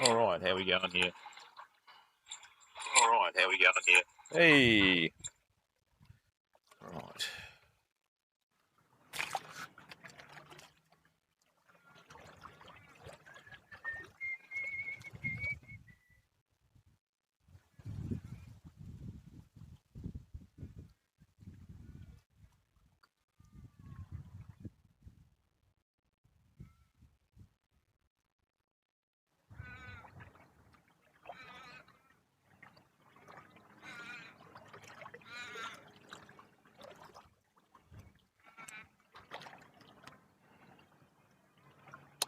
All right, how we going here? All right, how we going here? Hey. Right.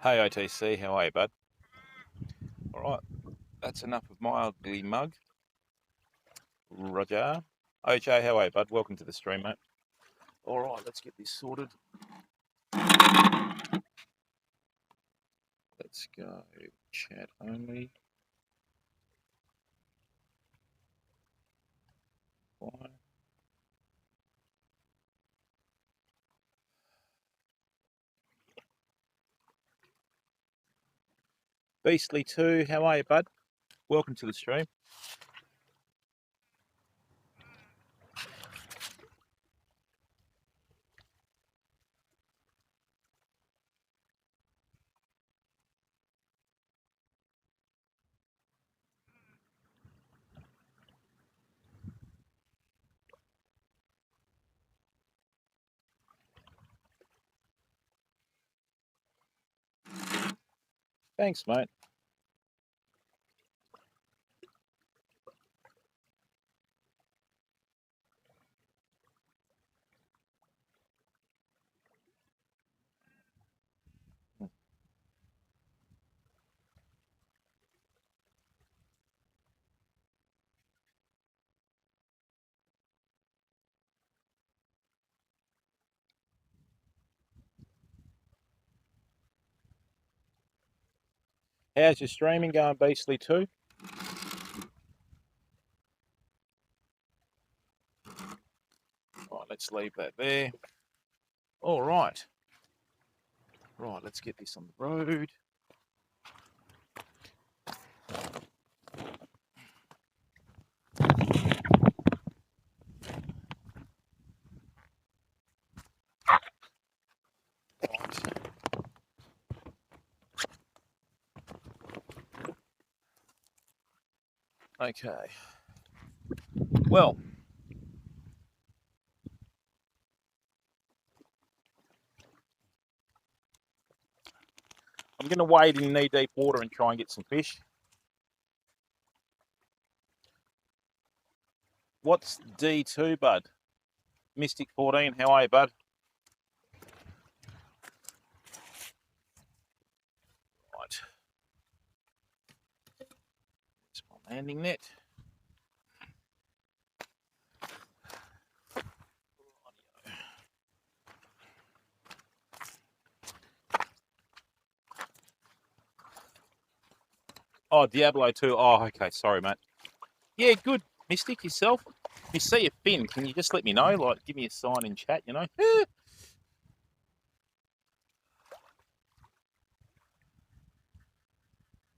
Hey OTC, how are you, bud? All right, that's enough of my ugly mug. Roger. OJ, how are you, bud? Welcome to the stream, mate. All right, let's get this sorted. Let's go chat only. Why? Beastly2, how are you, bud? Welcome to the stream. Thanks, mate. How's your streaming going, Beastly2? Right, let's leave that there. All right. Right, let's get this on the road. Okay. Well, I'm going to wade in knee-deep water and try and get some fish. What's D2, bud? Mystic 14, how are you, bud? Right. It's my landing net. Oh, Diablo 2. Oh, okay. Sorry, mate. Yeah, good. Mystic, yourself? If you see a fin, can you just let me know? Like, give me a sign in chat, you know?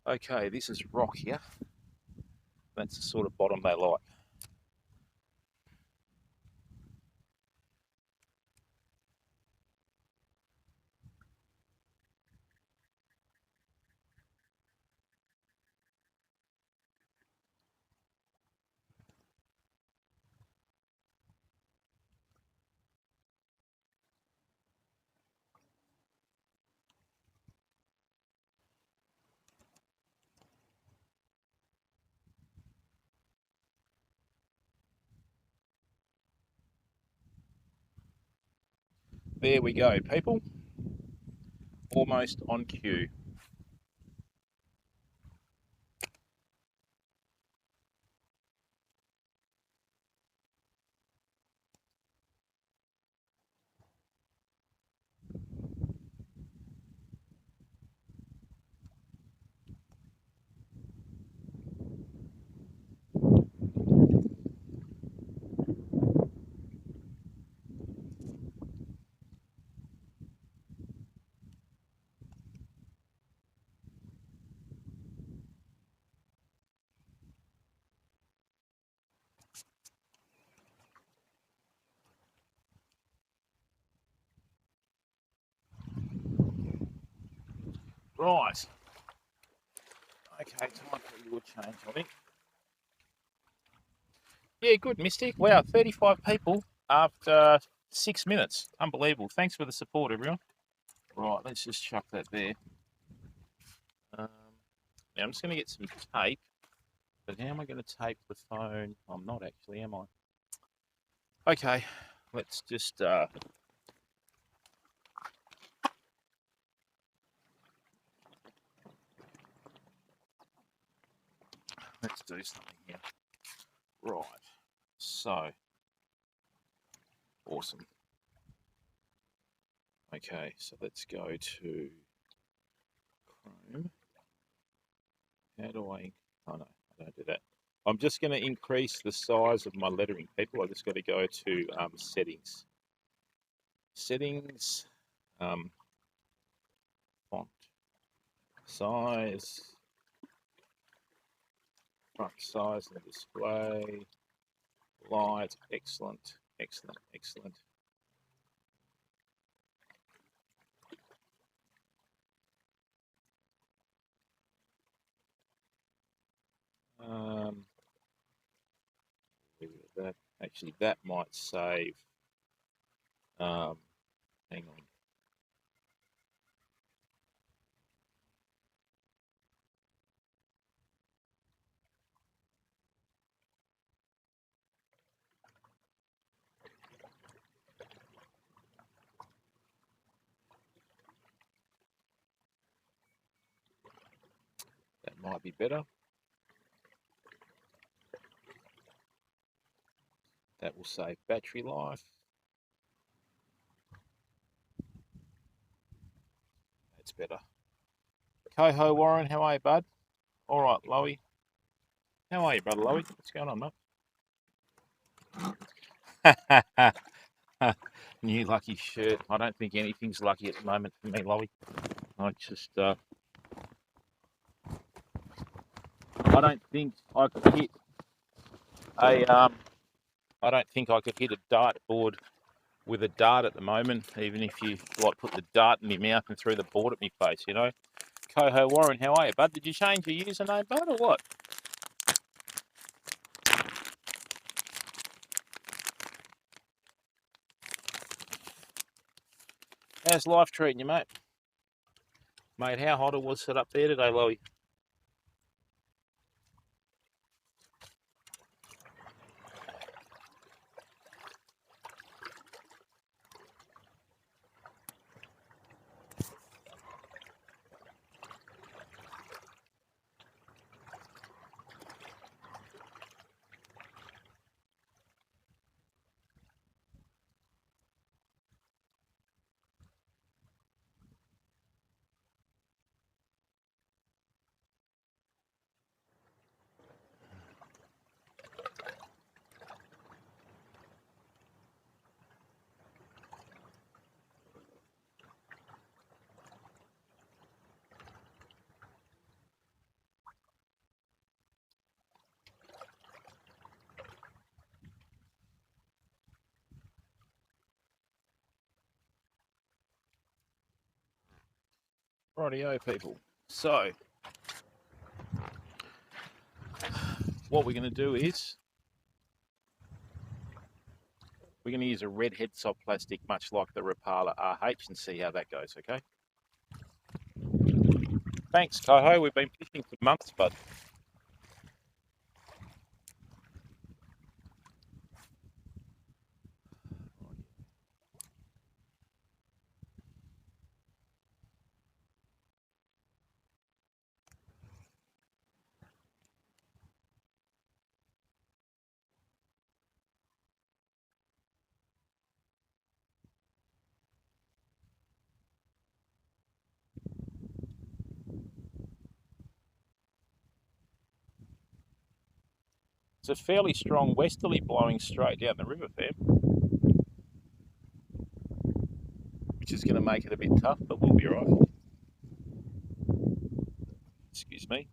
Okay, this is rock here. That's the sort of bottom they like. There we go, people. Almost on cue. Right. Okay, time for a little change, I think. Yeah, good, Mystic. Wow, 35 people after 6 minutes. Unbelievable. Thanks for the support, everyone. Right, let's just chuck that there. Now I'm just going to get some tape. But how am I going to tape the phone? I'm not actually, am I? Okay, let's just... let's do something here. Right. So. Awesome. Okay, so let's go to Chrome. How do I... Oh, no, I don't do that. I'm just going to increase the size of my lettering, people. I just got to go to settings. Settings, font, size, front size and display, light, excellent, excellent, excellent. That actually, that might save. Hang on. That might be better. That will save battery life. That's better. Coho Warren, how are you, bud? All right, Lowy. How are you, brother Lowy? What's going on, mate? New lucky shirt. I don't think anything's lucky at the moment for me, Lowy. I just, I don't think I could hit a, I don't think I could hit a dartboard with a dart at the moment, even if you like put the dart in my mouth and threw the board at my face, you know. Coho Warren, how are you, bud? Did you change your username, bud, or what? How's life treating you, mate? Mate, how hot it was set up there today, Lowy? Rightio, people. So, what we're going to do is we're going to use a red headstock plastic, much like the Rapala RH, and see how that goes, okay? Thanks, Coho. We've been fishing for months, but it's a fairly strong westerly blowing straight down the river, fam, which is going to make it a bit tough, but we'll be all right. Excuse me.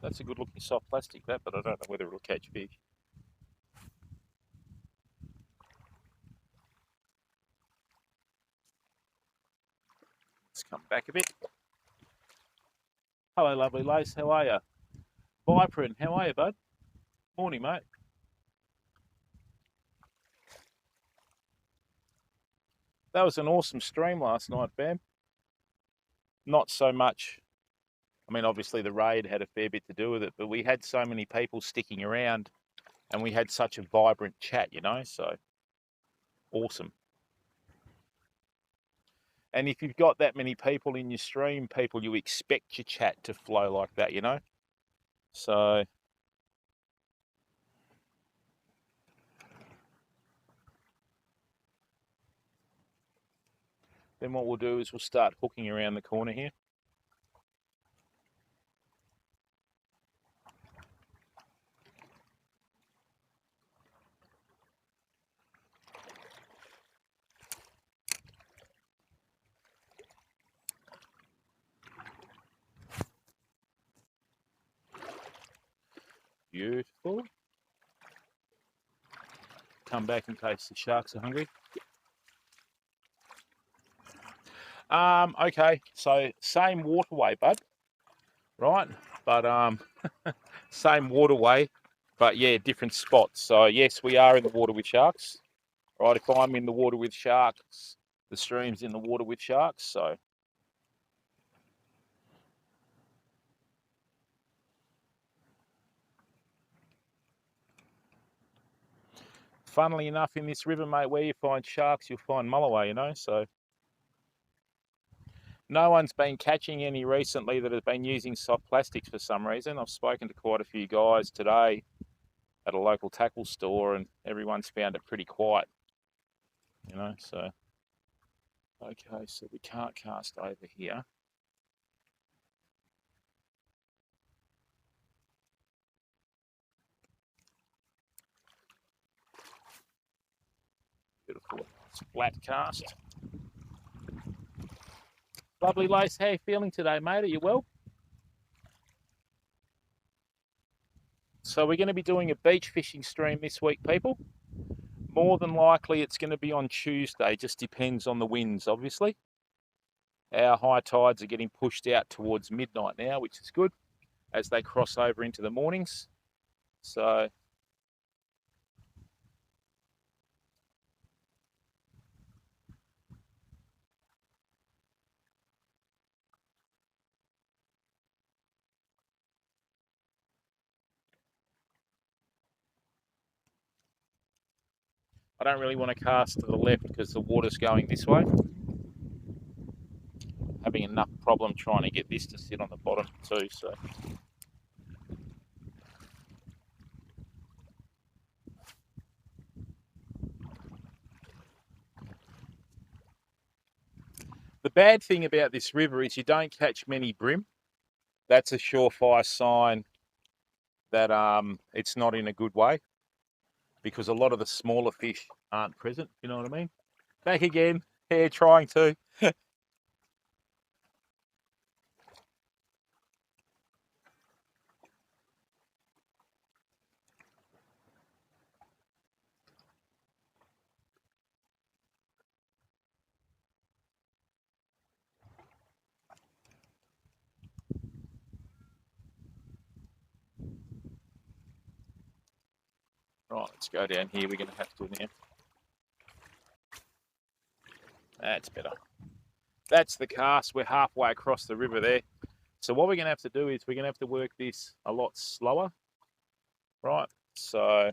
That's a good looking soft plastic, that, but I don't know whether it'll catch fish. Let's come back a bit. Hello, lovely Lace. How are you? Vibrant, how are you, bud? Morning, mate. That was an awesome stream last night, Bam. Not so much. I mean, obviously the raid had a fair bit to do with it, but we had so many people sticking around and we had such a vibrant chat, you know, so awesome. And if you've got that many people in your stream, people, you expect your chat to flow like that, you know? So then what we'll do is we'll start hooking around the corner here. Beautiful. Come back in case the sharks are hungry. Okay, so same waterway, bud, right? But same waterway, but yeah, different spots. So yes, we are in the water with sharks, right? If I'm in the water with sharks, the stream's in the water with sharks. So funnily enough, in this river, mate, where you find sharks, you'll find mulloway, you know. So no one's been catching any recently that has been using soft plastics for some reason. I've spoken to quite a few guys today at a local tackle store, and everyone's found it pretty quiet, you know. So okay, so we can't cast over here. Beautiful. It's a flat cast. Lovely Lace, how are you feeling today, mate? Are you well? So we're going to be doing a beach fishing stream this week, people. More than likely it's going to be on Tuesday, just depends on the winds, obviously. Our high tides are getting pushed out towards midnight now, which is good, as they cross over into the mornings. So I don't really want to cast to the left because the water's going this way. Having enough problem trying to get this to sit on the bottom too, so. The bad thing about this river is you don't catch many bream. That's a surefire sign that it's not in a good way, because a lot of the smaller fish aren't present, you know what I mean? Back again, yeah, trying to. Right, let's go down here. We're going to have to now. That's better. That's the cast. We're halfway across the river there. So what we're going to have to do is we're going to have to work this a lot slower. Right, so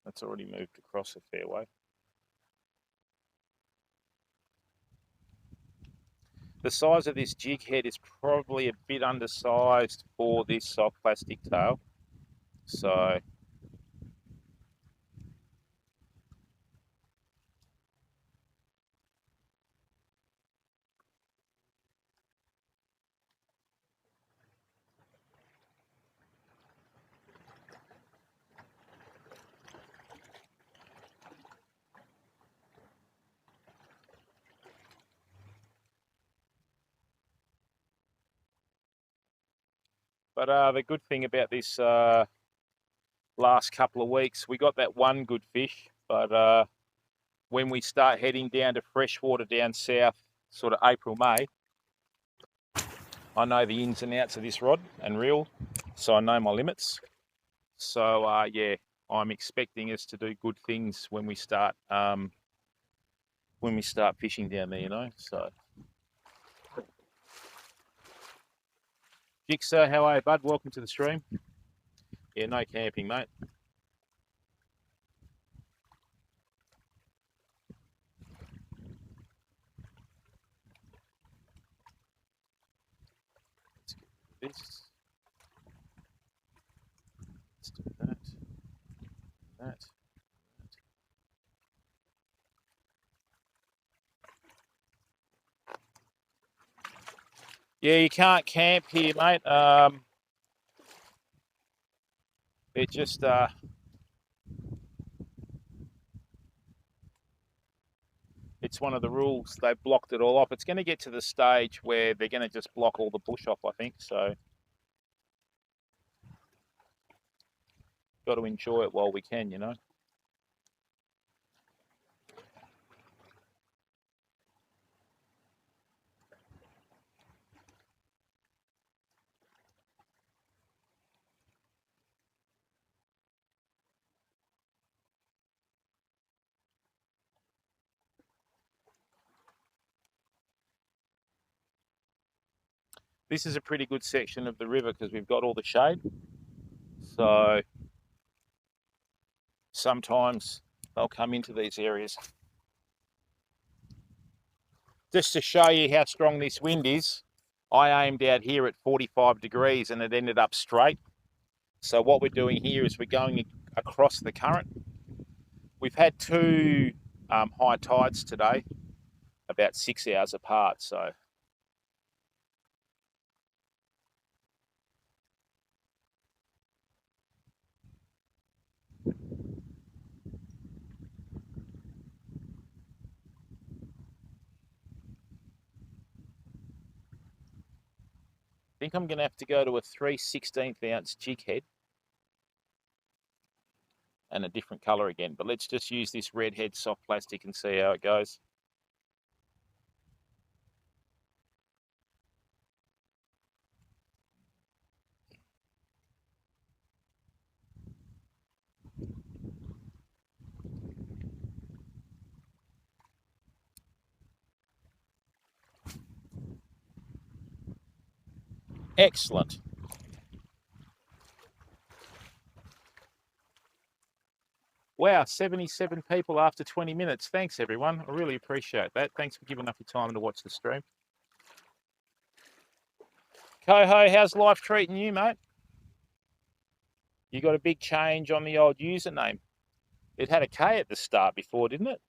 that's already moved across a fair way. The size of this jig head is probably a bit undersized for this soft plastic tail. So But the good thing about this last couple of weeks, we got that one good fish, but when we start heading down to freshwater down south, sort of April, May, I know the ins and outs of this rod and reel, so I know my limits. So yeah, I'm expecting us to do good things when we start fishing down there, you know. So, Jigsaw, how are you, bud? Welcome to the stream. Yeah, no camping, mate. Let's get this. Let's do that. That. Yeah, you can't camp here, mate. It just it's one of the rules. They've blocked it all off. It's going to get to the stage where they're going to just block all the bush off, I think. So, got to enjoy it while we can, you know. This is a pretty good section of the river because we've got all the shade. So sometimes they'll come into these areas. Just to show you how strong this wind is, I aimed out here at 45 degrees and it ended up straight. So what we're doing here is we're going across the current. We've had two high tides today, about 6 hours apart. So I think I'm going to have to go to a 3/16 ounce jig head and a different colour again. But let's just use this red head soft plastic and see how it goes. Excellent. Wow, 77 people after 20 minutes. Thanks, everyone. I really appreciate that. Thanks for giving up your time to watch the stream. Coho, how's life treating you, mate? You got a big change on the old username. It had a K at the start before, didn't it?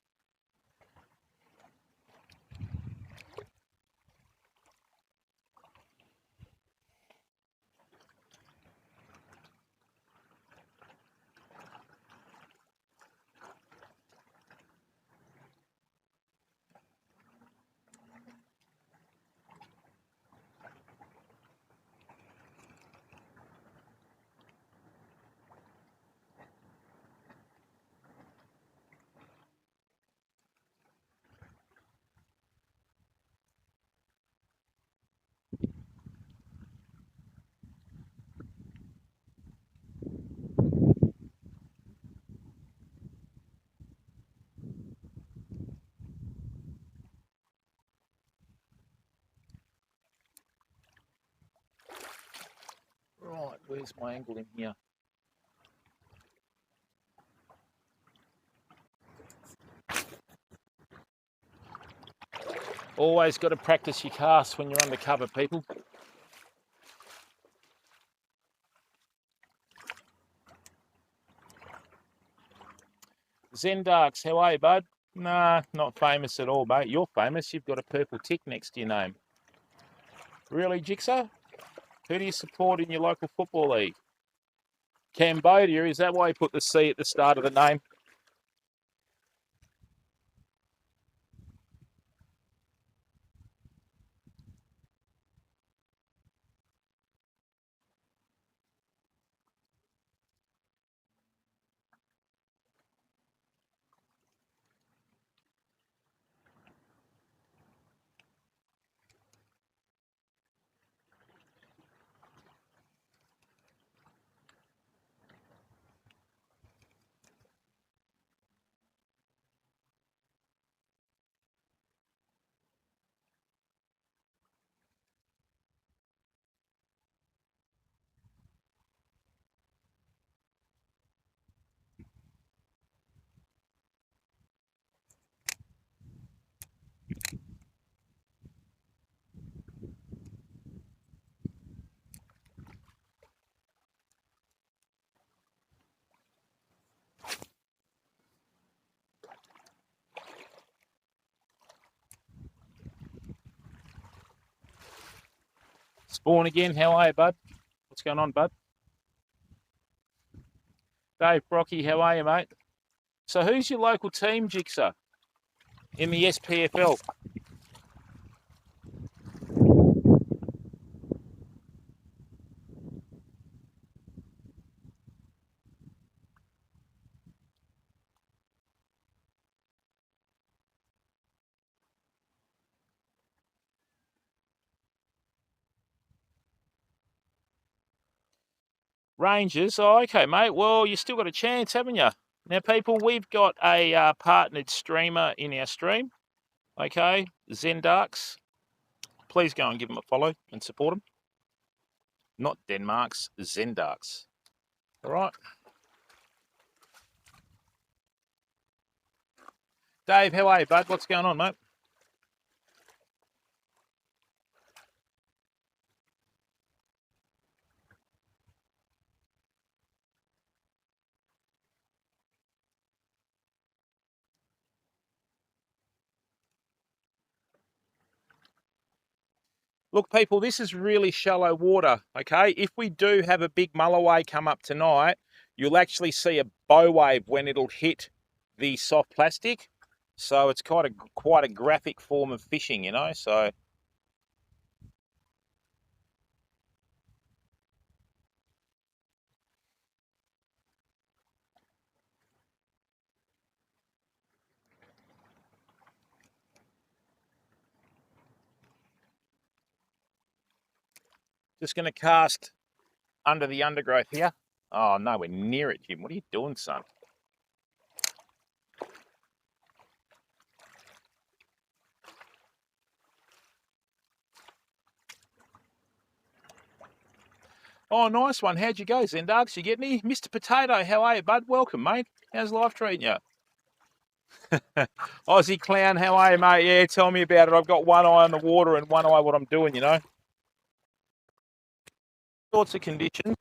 Right, where's my angle in here? Always got to practice your casts when you're undercover, people. Zendarks, how are you, bud? Nah, not famous at all, mate. You're famous. You've got a purple tick next to your name. Really, Jigsaw? Who do you support in your local football league? Cambodia, is that why you put the C at the start of the name? Spawn again, how are you, bud? What's going on, bud? Dave Brocky, how are you, mate? So who's your local team, Jigsaw, in the SPFL? Rangers. Oh, okay, mate. Well, you still got a chance, haven't you? Now, people, we've got a partnered streamer in our stream. Okay, Zendarks. Please go and give him a follow and support him. Not Denmark's, Zendarks. All right. Dave, how are you, bud? What's going on, mate? Look, people, this is really shallow water, okay? If we do have a big mulloway come up tonight, you'll actually see a bow wave when it'll hit the soft plastic. So it's quite a graphic form of fishing, you know? So just going to cast under the undergrowth here. Oh, nowhere near it, Jim. What are you doing, son? Oh, nice one. How'd you go, Zendarks? You get any? Mr. Potato, how are you, bud? Welcome, mate. How's life treating you? Aussie Clown, how are you, mate? Yeah, tell me about it. I've got one eye on the water and one eye what I'm doing, you know? Sorts of conditions.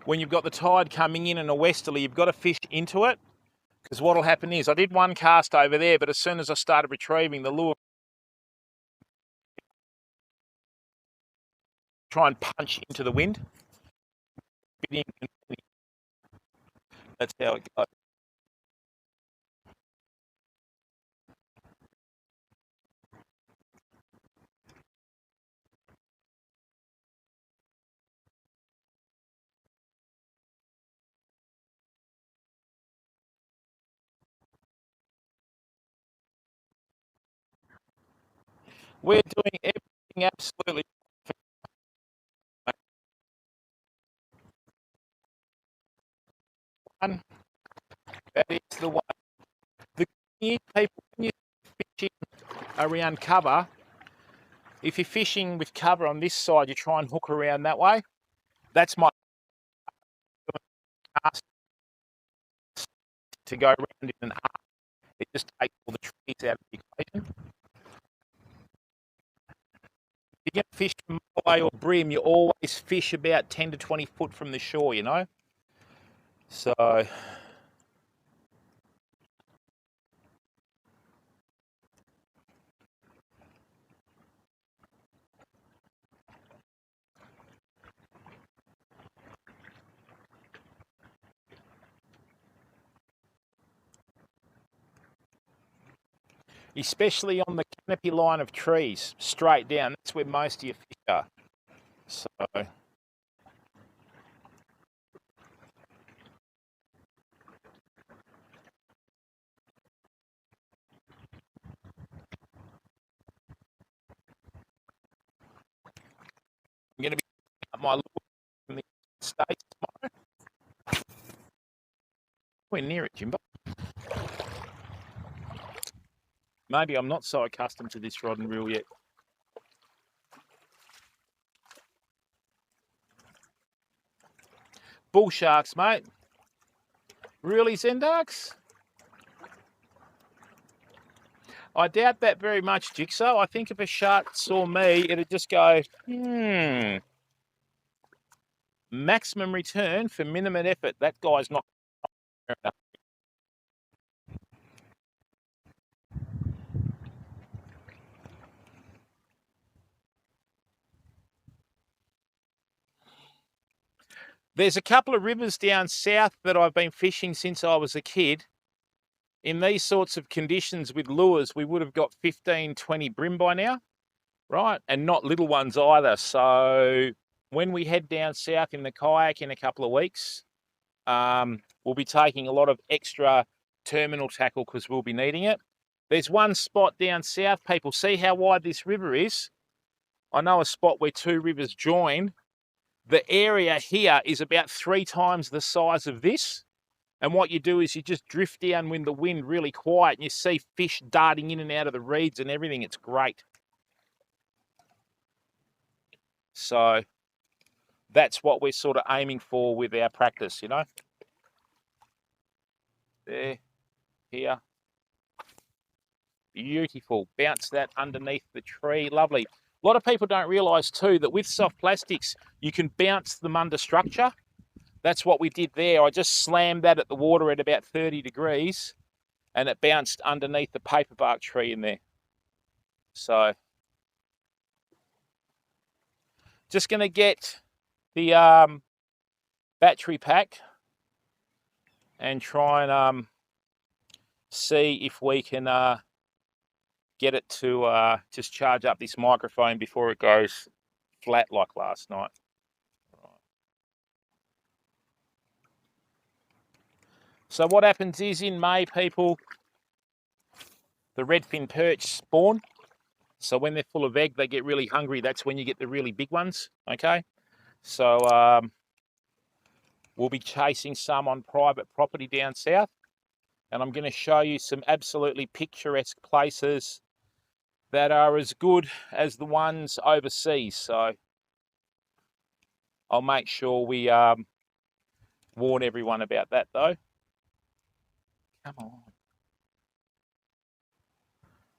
When you've got the tide coming in and a westerly, you've got to fish into it. Because what'll happen is, I did one cast over there, but as soon as I started retrieving the lure, try and punch into the wind. That's how it goes. We're doing everything absolutely. One, that is the one. The new people, when you're fishing around cover, if you're fishing with cover on this side, you try and hook around that way. That's my cast to go around in an arc. It just takes all the trees out of the equation. If you're going to fish from Mulloway or Brim, you always fish about 10 to 20 foot from the shore, you know? So especially on the canopy line of trees, straight down, that's where most of your fish are. So I'm going to be up my lure from the States tomorrow. We're near it, Jimbo. Maybe I'm not so accustomed to this rod and reel yet. Bull sharks, mate. Really, Zendarks? I doubt that very much, Jigsaw. I think if a shark saw me, it'd just go, maximum return for minimum effort. That guy's not. There's a couple of rivers down south that I've been fishing since I was a kid. In these sorts of conditions with lures, we would have got 15, 20 bream by now, right? And not little ones either. So when we head down south in the kayak in a couple of weeks, we'll be taking a lot of extra terminal tackle because we'll be needing it. There's one spot down south, people. See how wide this river is? I know a spot where two rivers join. The area here is about 3 times the size of this. And what you do is you just drift down when the wind really quiet and you see fish darting in and out of the reeds and everything. It's great. So that's what we're sort of aiming for with our practice, you know. There, here. Beautiful. Bounce that underneath the tree. Lovely. A lot of people don't realise too that with soft plastics, you can bounce them under structure. That's what we did there. I just slammed that at the water at about 30 degrees and it bounced underneath the paperbark tree in there. So, just going to get the battery pack and try and see if we can get it to just charge up this microphone before it goes flat like last night. So what happens is in May, people, the redfin perch spawn. So when they're full of egg, they get really hungry. That's when you get the really big ones, okay? So we'll be chasing some on private property down south. And I'm going to show you some absolutely picturesque places that are as good as the ones overseas. So I'll make sure we warn everyone about that though. Come on.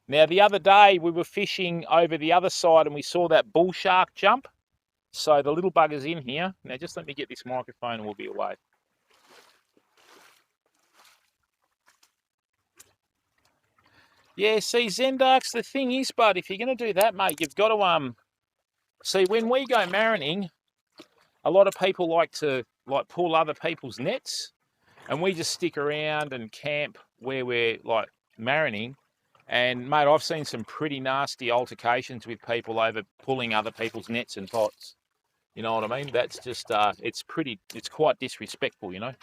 Now the other day we were fishing over the other side and we saw that bull shark jump. So the little bugger's in here. Now just let me get this microphone and we'll be away. Yeah, see, Zendarks, the thing is, bud, if you're going to do that, mate, you've got to, see, when we go marining, a lot of people like to, pull other people's nets, and we just stick around and camp where we're, marining, and, mate, I've seen some pretty nasty altercations with people over pulling other people's nets and pots. You know what I mean? That's just, it's quite disrespectful, you know,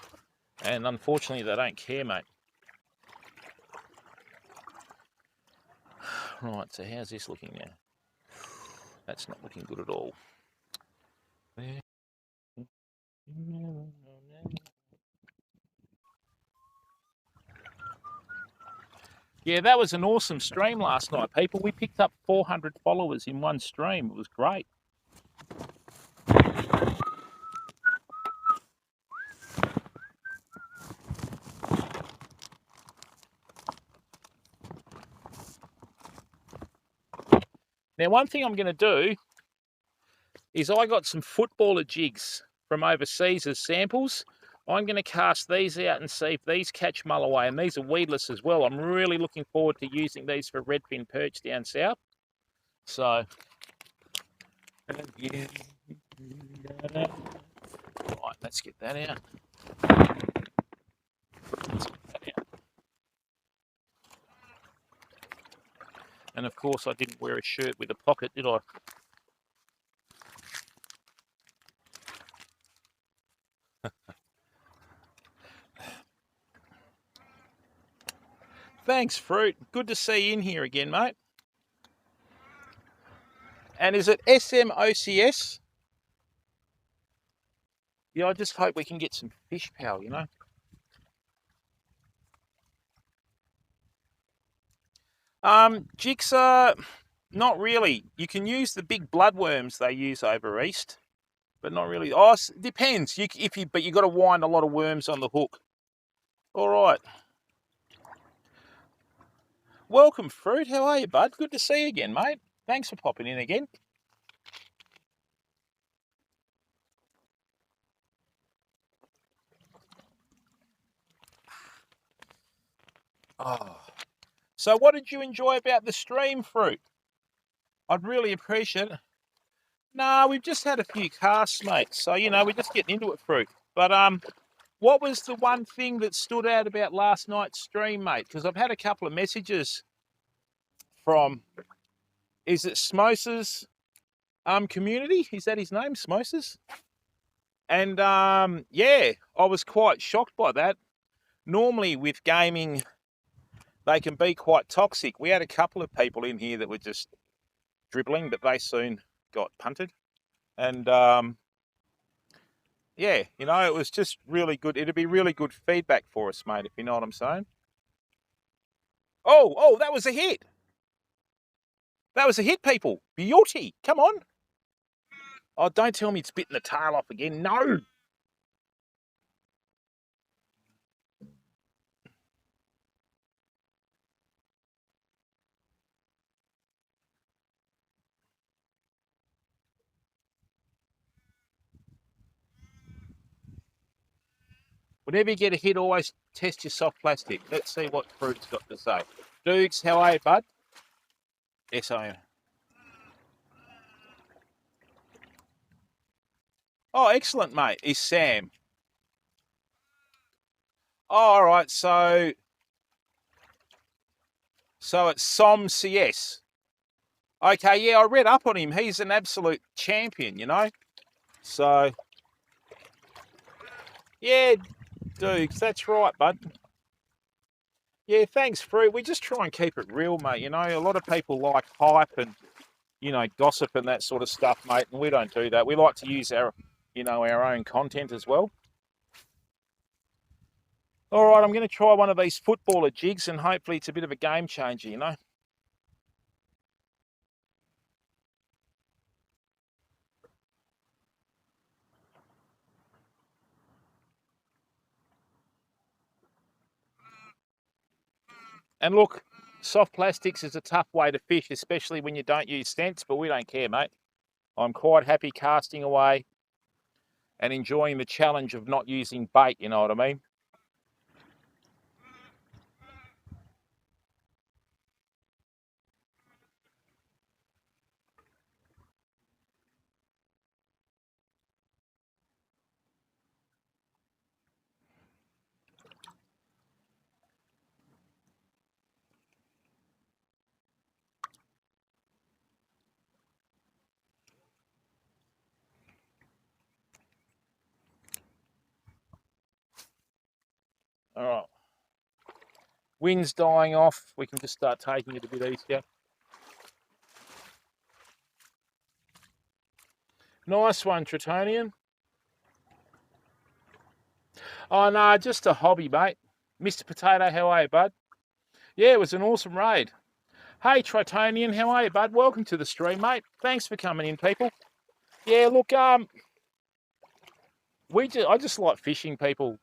and unfortunately they don't care, mate. Right, so how's this looking now? That's not looking good at all. Yeah, that was an awesome stream last night, people. We picked up 400 followers in one stream. It was great. Now, one thing I'm going to do is I got some footballer jigs from overseas as samples. I'm going to cast these out and see if these catch mulloway, and these are weedless as well. I'm really looking forward to using these for redfin perch down south. So, right, let's get that out. And of course I didn't wear a shirt with a pocket, did I? Thanks, Fruit. Good to see you in here again, mate. And is it SMOCS? Yeah, I just hope we can get some fish power, you know. Jigsaw, not really. You can use the big bloodworms they use over east, but not really. Oh, depends. But you got to wind a lot of worms on the hook. All right. Welcome, Fruit. How are you, bud? Good to see you again, mate. Thanks for popping in again. Oh. So what did you enjoy about the stream, Fruit? I'd really appreciate it. No, we've just had a few casts, mate. So, you know, we're just getting into it, Fruit. But what was the one thing that stood out about last night's stream, mate? Because I've had a couple of messages from, is it Smoses community? Is that his name, Smoses? And yeah, I was quite shocked by that. Normally with gaming, they can be quite toxic. We had a couple of people in here that were just dribbling, but they soon got punted. And yeah, you know, it was just really good. It'd be really good feedback for us, mate, if you know what I'm saying. Oh, that was a hit. That was a hit, people. Beauty. Come on. Oh, don't tell me it's bitten the tail off again. No. Whenever you get a hit, always test your soft plastic. Let's see what Fruit's got to say. Dukes, how are you, bud? Yes, I am. Oh, excellent, mate. Is Sam. Oh, all right, so it's Som CS. Okay, yeah, I read up on him. He's an absolute champion, you know. So, yeah, Dukes, that's right, bud. Yeah, thanks, Fruit. We just try and keep it real, mate. You know, a lot of people like hype and, you know, gossip and that sort of stuff, mate, and we don't do that. We like to use our, you know, our own content as well. All right, I'm going to try one of these footballer jigs and hopefully it's a bit of a game changer, you know. And look, soft plastics is a tough way to fish, especially when you don't use scents, but we don't care, mate. I'm quite happy casting away and enjoying the challenge of not using bait, you know what I mean? All right. Wind's dying off. We can just start taking it a bit easier. Nice one, Tritonian. Oh, no, just a hobby, mate. Mr. Potato, how are you, bud? Yeah, it was an awesome raid. Hey, Tritonian, how are you, bud? Welcome to the stream, mate. Thanks for coming in, people. Yeah, look, I just like fishing, people.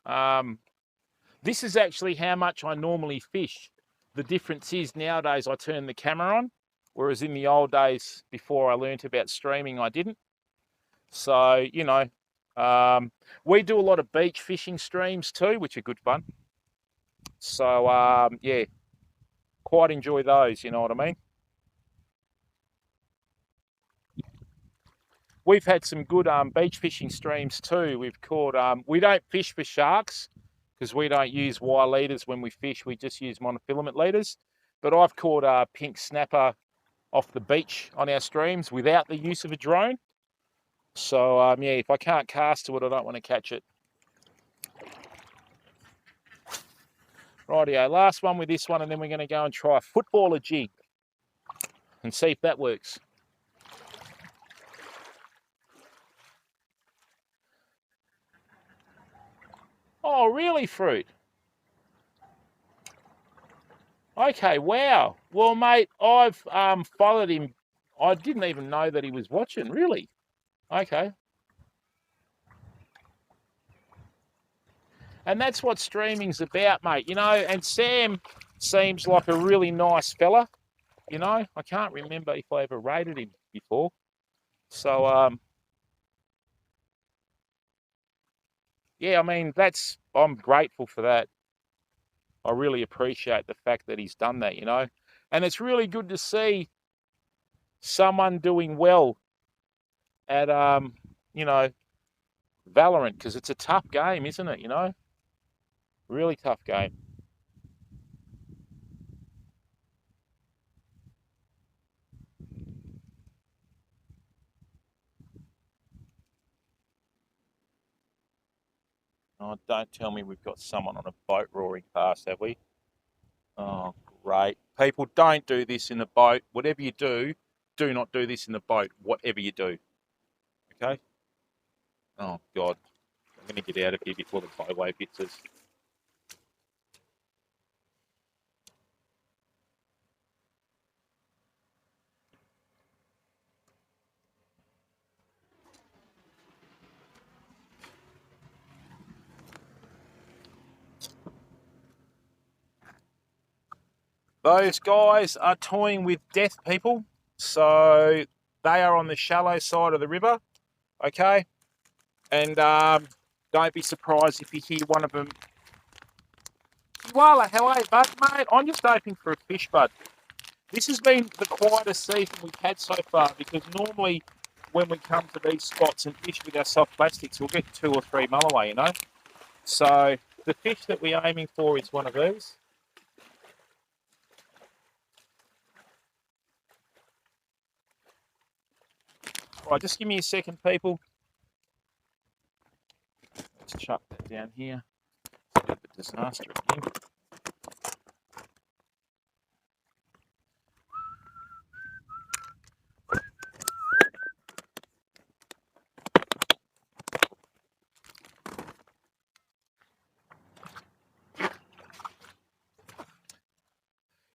This is actually how much I normally fish. The difference is nowadays I turn the camera on, whereas in the old days before I learnt about streaming, I didn't. So, you know, we do a lot of beach fishing streams too, which are good fun. So, yeah, quite enjoy those, you know what I mean? We've had some good beach fishing streams too. We've caught, we don't fish for sharks because we don't use wire leaders when we fish. We just use monofilament leaders. But I've caught a pink snapper off the beach on our streams without the use of a drone. So, yeah, if I can't cast to it, I don't want to catch it. Rightio, last one with this one, and then we're going to go and try a footballer jig and see if that works. Oh, really, Fruit? Okay, wow. Well, mate, I've followed him. I didn't even know that he was watching, really. Okay. And that's what streaming's about, mate. You know, and Sam seems like a really nice fella. You know, I can't remember if I ever rated him before. So, yeah, I mean, I'm grateful for that. I really appreciate the fact that he's done that, you know. And it's really good to see someone doing well at Valorant, because it's a tough game, isn't it? Really tough game. Oh, don't tell me we've got someone on a boat roaring past, have we? Oh, great. People, don't do this in the boat. Whatever you do not do this in the boat, whatever you do. Okay? Oh, God. I'm going to get out of here before the highway hits us. Those guys are toying with death, people. So they are on the shallow side of the river, okay? And don't be surprised if you hear one of them. Walla, hello, bud, mate. I'm just hoping for a fish, bud. This has been the quietest season we've had so far, because normally when we come to these spots and fish with our soft plastics, we'll get 2 or 3 mulloway, So the fish that we're aiming for is one of these. All right, just give me a second, people. Let's chuck that down here. It's a bit of a disaster again.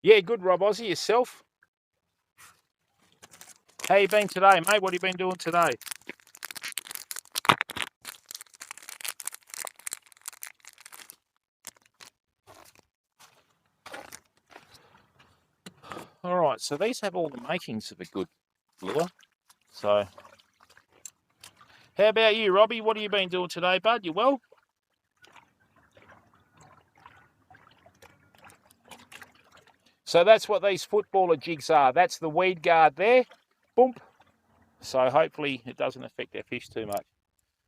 Yeah, good, Rob Aussie. Yourself? How you been today, mate? What have you been doing today? All right, so these have all the makings of a good lure. So, how about you, Robbie? What have you been doing today, bud? You well? So that's what these footballer jigs are. That's the weed guard there. Boom. So hopefully it doesn't affect our fish too much.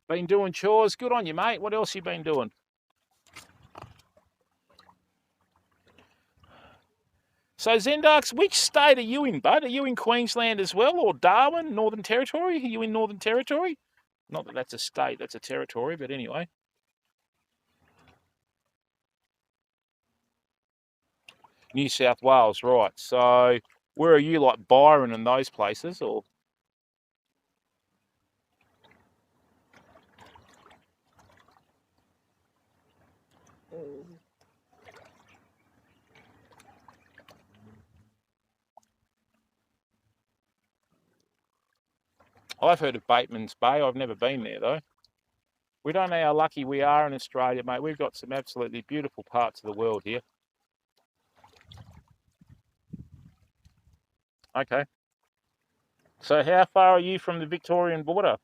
Been doing chores. Good on you, mate. What else you been doing? So Zendarks, which state are you in, bud? Are you in Queensland as well, or Darwin, Northern Territory? Are you in Northern Territory? Not that that's a state, that's a territory, but anyway. New South Wales, right. So where are you, like Byron and those places, or? I've heard of Bateman's Bay. I've never been there, though. We don't know how lucky we are in Australia, mate. We've got some absolutely beautiful parts of the world here. Okay. So how far are you from the Victorian border?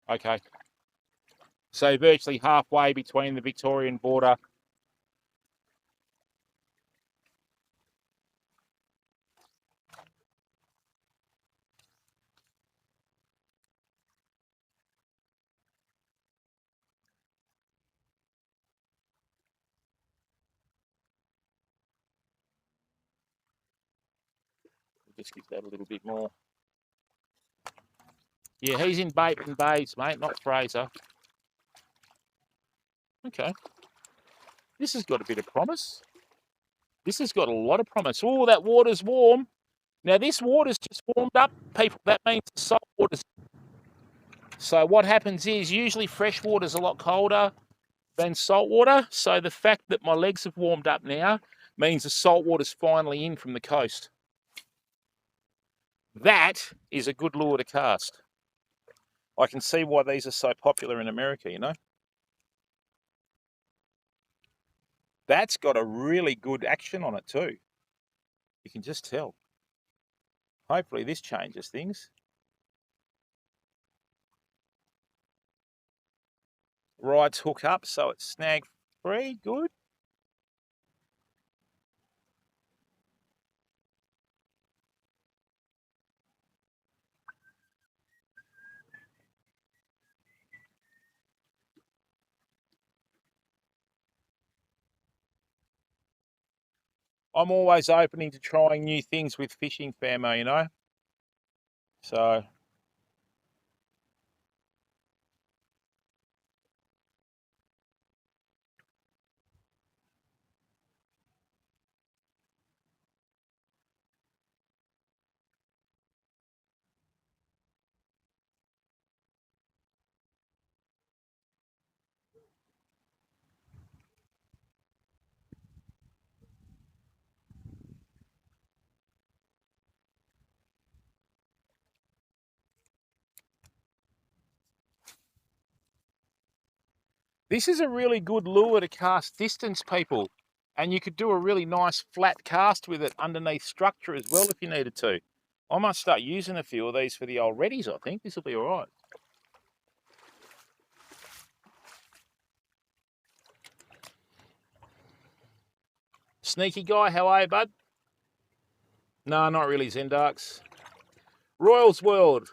Okay. So virtually halfway between the Victorian border. Just give that a little bit more. Yeah, he's in Bateman Bays, mate, not Fraser. Okay. This has got a bit of promise. This has got a lot of promise. Oh, that water's warm. Now, this water's just warmed up, people. That means the salt water's... So what happens is usually fresh water's a lot colder than salt water. So the fact that my legs have warmed up now means the salt water's finally in from the coast. That is a good lure to cast. I can see why these are so popular in America, That's got a really good action on it too. You can just tell. Hopefully this changes things. Rides hook up, so it's snag free. Good. I'm always opening to trying new things with fishing, Famo, you know. So this is a really good lure to cast distance, people. And you could do a really nice flat cast with it underneath structure as well if you needed to. I might start using a few of these for the old reddies, I think. This will be all right. Sneaky guy, how are you, bud? No, not really, Zendarks. Royals World.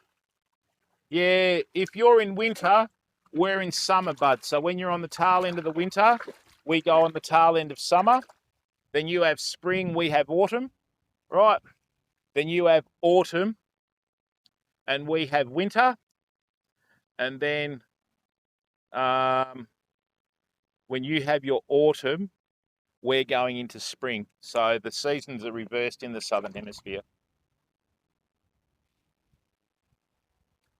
Yeah, if you're in winter, we're in summer, bud. So when you're on the tail end of the winter, we go on the tail end of summer. Then you have spring, we have autumn, right? Then you have autumn, and we have winter. And then when you have your autumn, we're going into spring. So the seasons are reversed in the southern hemisphere.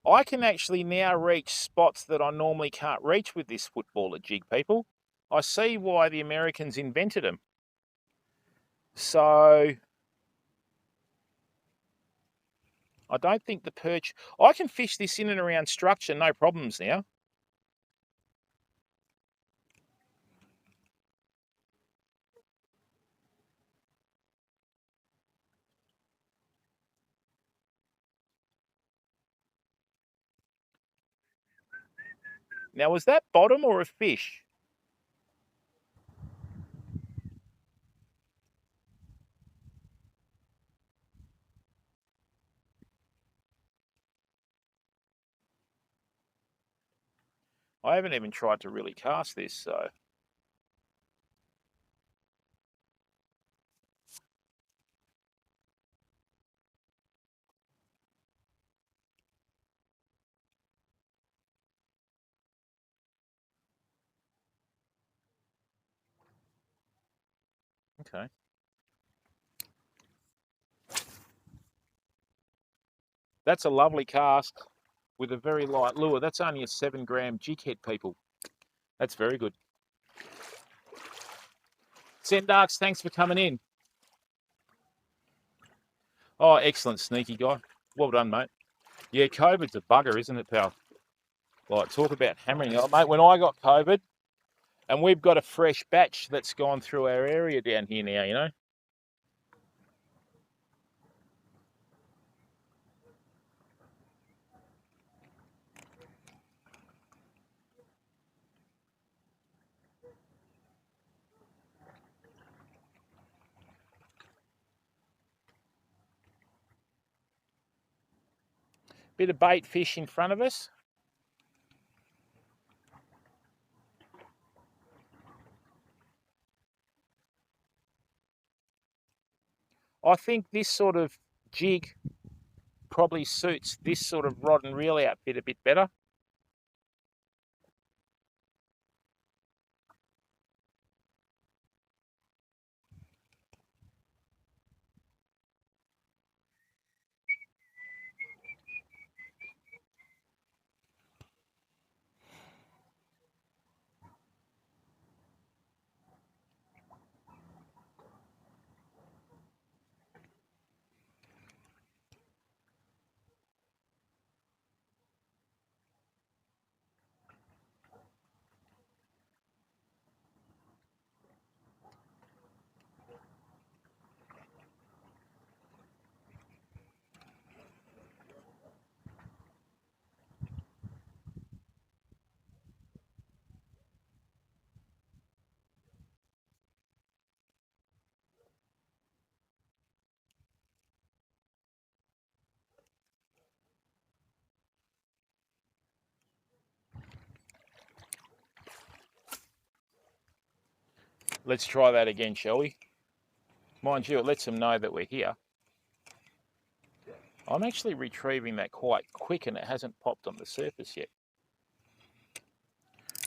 I can actually now reach spots that I normally can't reach with this footballer jig, people. I see why the Americans invented them. So I don't think the perch... I can fish this in and around structure, no problems now. Now, was that bottom or a fish? I haven't even tried to really cast this, so... Okay. That's a lovely cast with a very light lure. That's only a 7-gram jig head, people. That's very good. Zendarks, thanks for coming in. Oh, excellent, sneaky guy. Well done, mate. Yeah, COVID's a bugger, isn't it, pal? Like, talk about hammering. Oh, mate, when I got COVID, and we've got a fresh batch that's gone through our area down here now, you know? Bit of bait fish in front of us. I think this sort of jig probably suits this sort of rod and reel outfit a bit better. Let's try that again, shall we? Mind you, it lets them know that we're here. I'm actually retrieving that quite quick and it hasn't popped on the surface yet.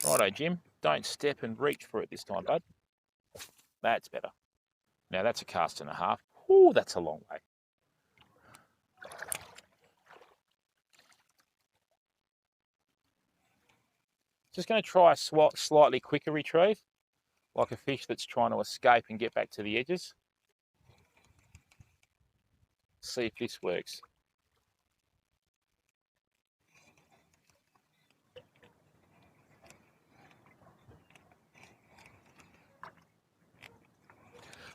Righto, Jim. Don't step and reach for it this time, bud. That's better. Now that's a cast and a half. Ooh, that's a long way. Just going to try a slightly quicker retrieve, like a fish that's trying to escape and get back to the edges. See if this works.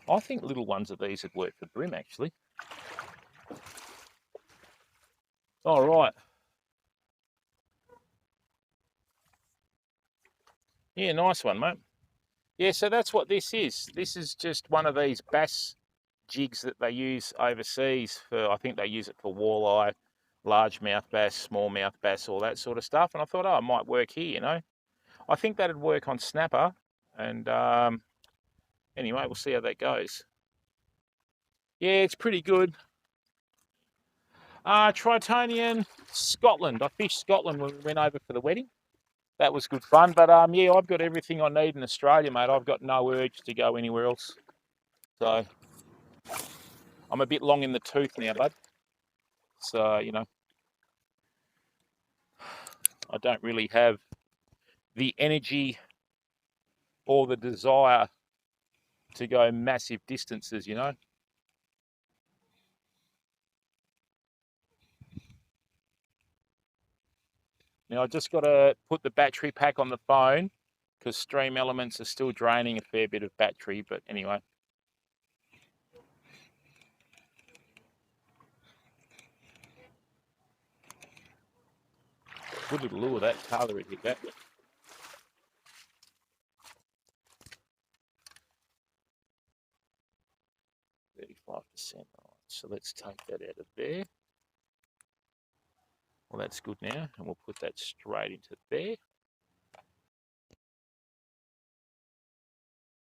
I think little ones of these would work for bream, actually. All right. Yeah, nice one, mate. Yeah, so that's what this is. This is just one of these bass jigs that they use overseas for, I think they use it for walleye, largemouth bass, smallmouth bass, all that sort of stuff. And I thought, oh, it might work here, you know. I think that'd work on snapper. And anyway, we'll see how that goes. Yeah, it's pretty good. Tritonian, Scotland. I fished Scotland when we went over for the wedding. That was good fun. But yeah, I've got everything I need in Australia, mate. I've got no urge to go anywhere else. So I'm a bit long in the tooth now, bud. So, you know, I don't really have the energy or the desire to go massive distances, you know. Now, I just got to put the battery pack on the phone because Stream Elements are still draining a fair bit of battery. But anyway. Good little lure, that colour it hit that. 35%. All right, so let's take that out of there. Well, that's good now, and we'll put that straight into there.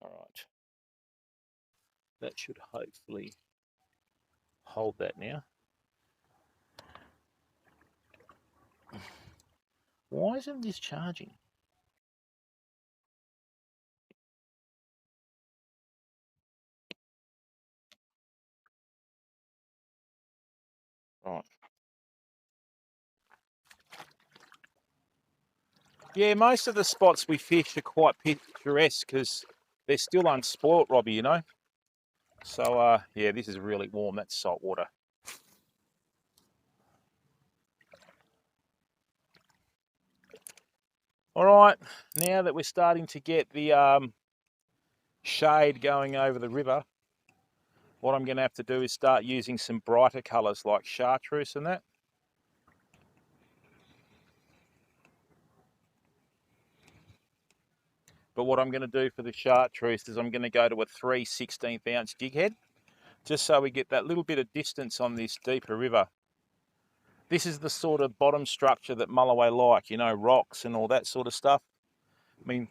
All right. That should hopefully hold that now. Why isn't this charging? Right. Yeah, most of the spots we fish are quite picturesque because they're still unspoilt, Robbie, you know. So, yeah, this is really warm. That's salt water. All right, now that we're starting to get the shade going over the river, what I'm going to have to do is start using some brighter colours like chartreuse and that. But what I'm going to do for the chartreuse is I'm going to go to a 3/16 ounce jig head, just so we get that little bit of distance on this deeper river. This is the sort of bottom structure that Mulloway like, you know, rocks and all that sort of stuff. I mean,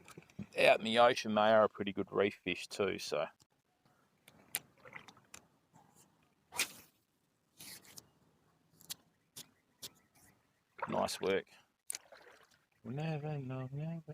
out in the ocean, they are a pretty good reef fish too, so. Nice work. Never know, never know.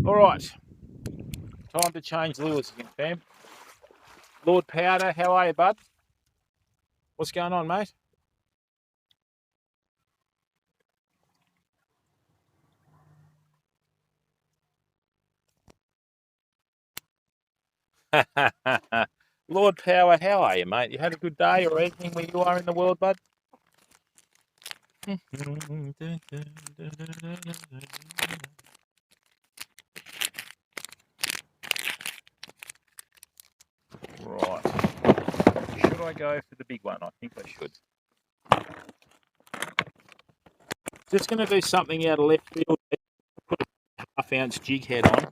All right, time to change lures again, fam. Lord Powder, how are you, bud? What's going on, mate? Lord Power, how are you, mate? You had a good day or evening where you are in the world, bud? Right. Should I go for the big one? I think I should. Just going to do something out of left field. Put a half-ounce jig head on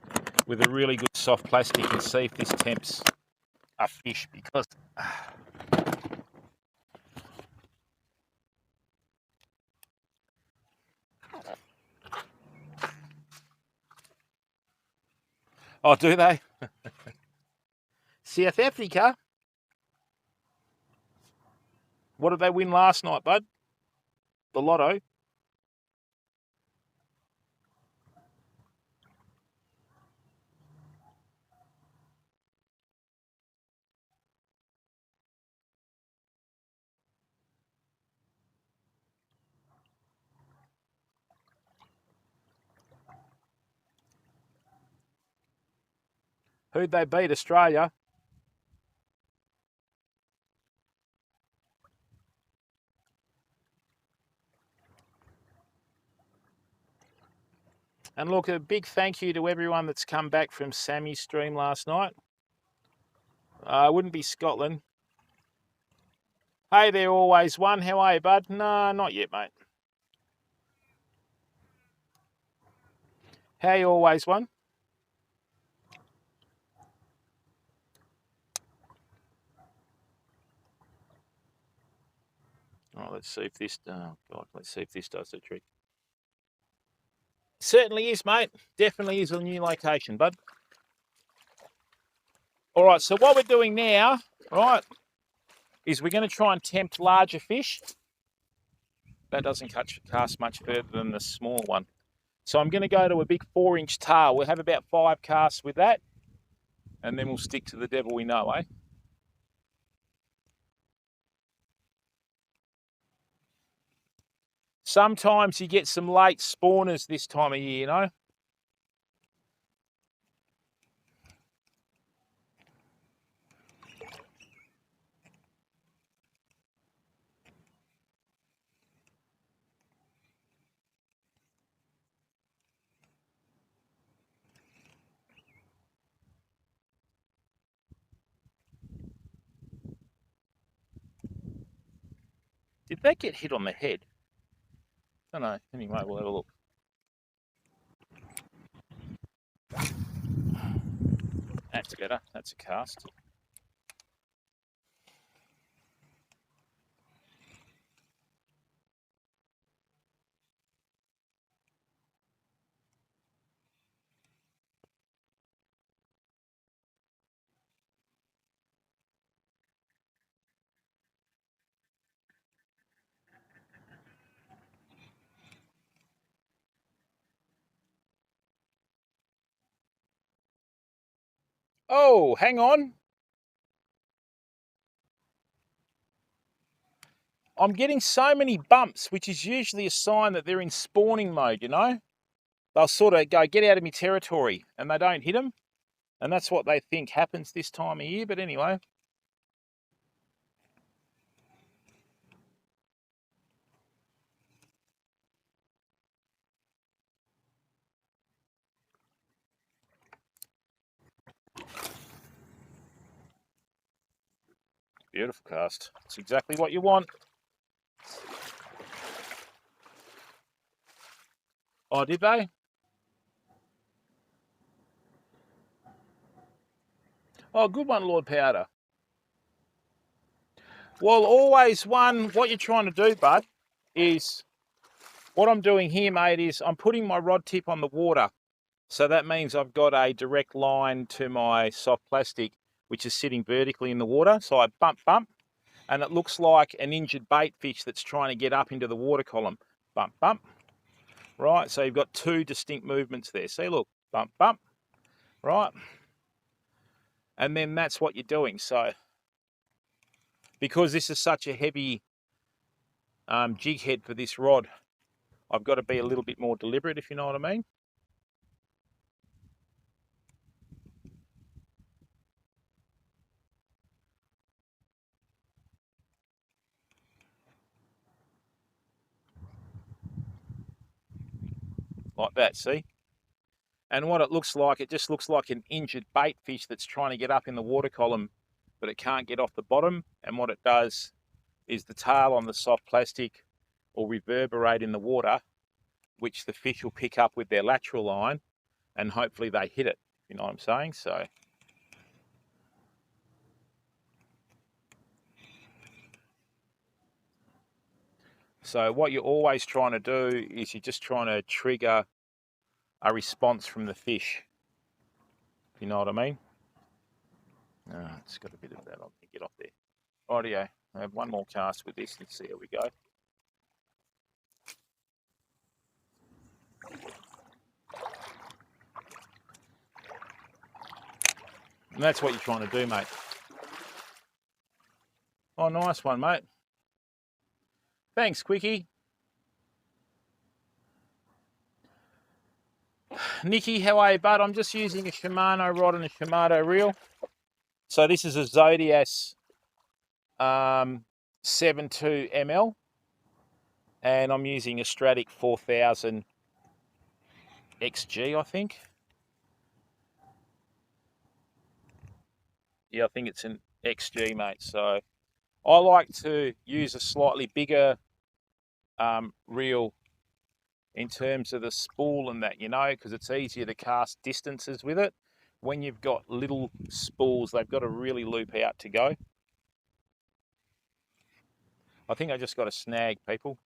with a really good soft plastic and see if this tempts a fish, because oh, do they? South Africa? What did they win last night, bud? The lotto? Who'd they beat? Australia? And look, a big thank you to everyone that's come back from Sammy's stream last night. Wouldn't be Scotland. Hey there, always one. How are you, bud? No, not yet, mate. How you, always one? Oh, let's see if this. Oh God, let's see if this does the trick. Certainly is, mate. Definitely is a new location, bud. All right, so what we're doing now, right, is we're going to try and tempt larger fish. That doesn't cast much further than the small one. So I'm going to go to a big 4-inch tail. We'll have about 5 casts with that, and then we'll stick to the devil we know, eh? Sometimes you get some late spawners this time of year, you know? Did that get hit on the head? I don't know. Anyway, we'll have a look. That's better. That's a cast. Oh, hang on. I'm getting so many bumps, which is usually a sign that they're in spawning mode, you know? They'll sort of go, get out of my territory, and they don't hit them. And that's what they think happens this time of year. But anyway. Beautiful cast. It's exactly what you want. Oh, did they? Oh, good one, Lord Powder. Well, always one, what you're trying to do, bud, is what I'm doing here, mate, is I'm putting my rod tip on the water. So that means I've got a direct line to my soft plastic, which is sitting vertically in the water. So I bump, and it looks like an injured bait fish that's trying to get up into the water column. Bump, bump. Right, so you've got 2 distinct movements there. See, look, bump, bump. Right. And then that's what you're doing. So because this is such a heavy jig head for this rod, I've got to be a little bit more deliberate, if you know what I mean. Like that, see? And what it looks like, it just looks like an injured bait fish that's trying to get up in the water column but it can't get off the bottom. And what it does is the tail on the soft plastic will reverberate in the water, which the fish will pick up with their lateral line, and hopefully they hit it. You know what I'm saying? So what you're always trying to do is you're just trying to trigger a response from the fish. You know what I mean? It's got a bit of that on me. Get off there. Rightio. I have one more cast with this. Let's see how we go. And that's what you're trying to do, mate. Oh, nice one, mate. Thanks, Quickie. Nicky, how are you, bud? I'm just using a Shimano rod and a Shimano reel. So this is a Zodias 7.2 ml, and I'm using a Stratic 4000 XG, I think. Yeah, I think it's an XG, mate. So I like to use a slightly bigger reel in terms of the spool and that, you know, because it's easier to cast distances with it. When you've got little spools, they've got to really loop out to go. I think I just got a snag, people.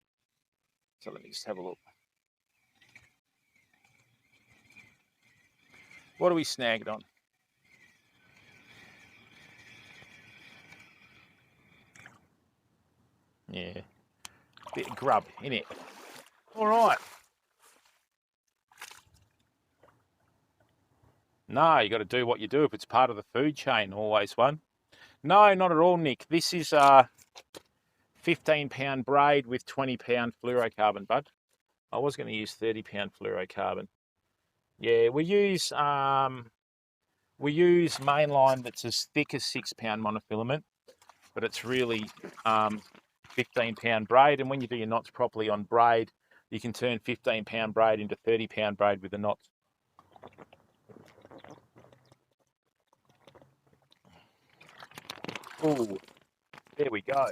So let me just have a look. What are we snagged on? Yeah, bit of grub, innit? All right. No, you got to do what you do if it's part of the food chain. Always one. No, not at all, Nick. This is a 15-pound braid with 20-pound fluorocarbon, bud. I was going to use 30-pound fluorocarbon. Yeah, we use mainline that's as thick as 6-pound monofilament, but it's really 15-pound braid. And when you do your knots properly on braid, you can turn 15-pound braid into 30-pound braid with the knots. Oh, there we go.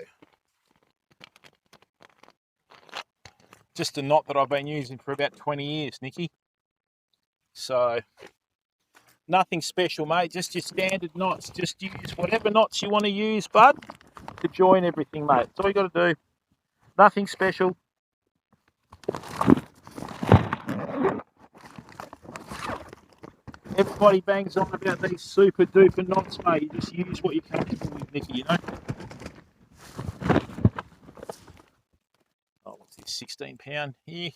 Just a knot that I've been using for about 20 years, Nicky. So, nothing special, mate. Just your standard knots. Just use whatever knots you want to use, bud, to join everything, mate. That's all you got to do. Nothing special. Everybody bangs on about these super duper knots, mate. You just use what you're comfortable with, Nicky, you know? Oh, what's this, 16-pound? Yeah.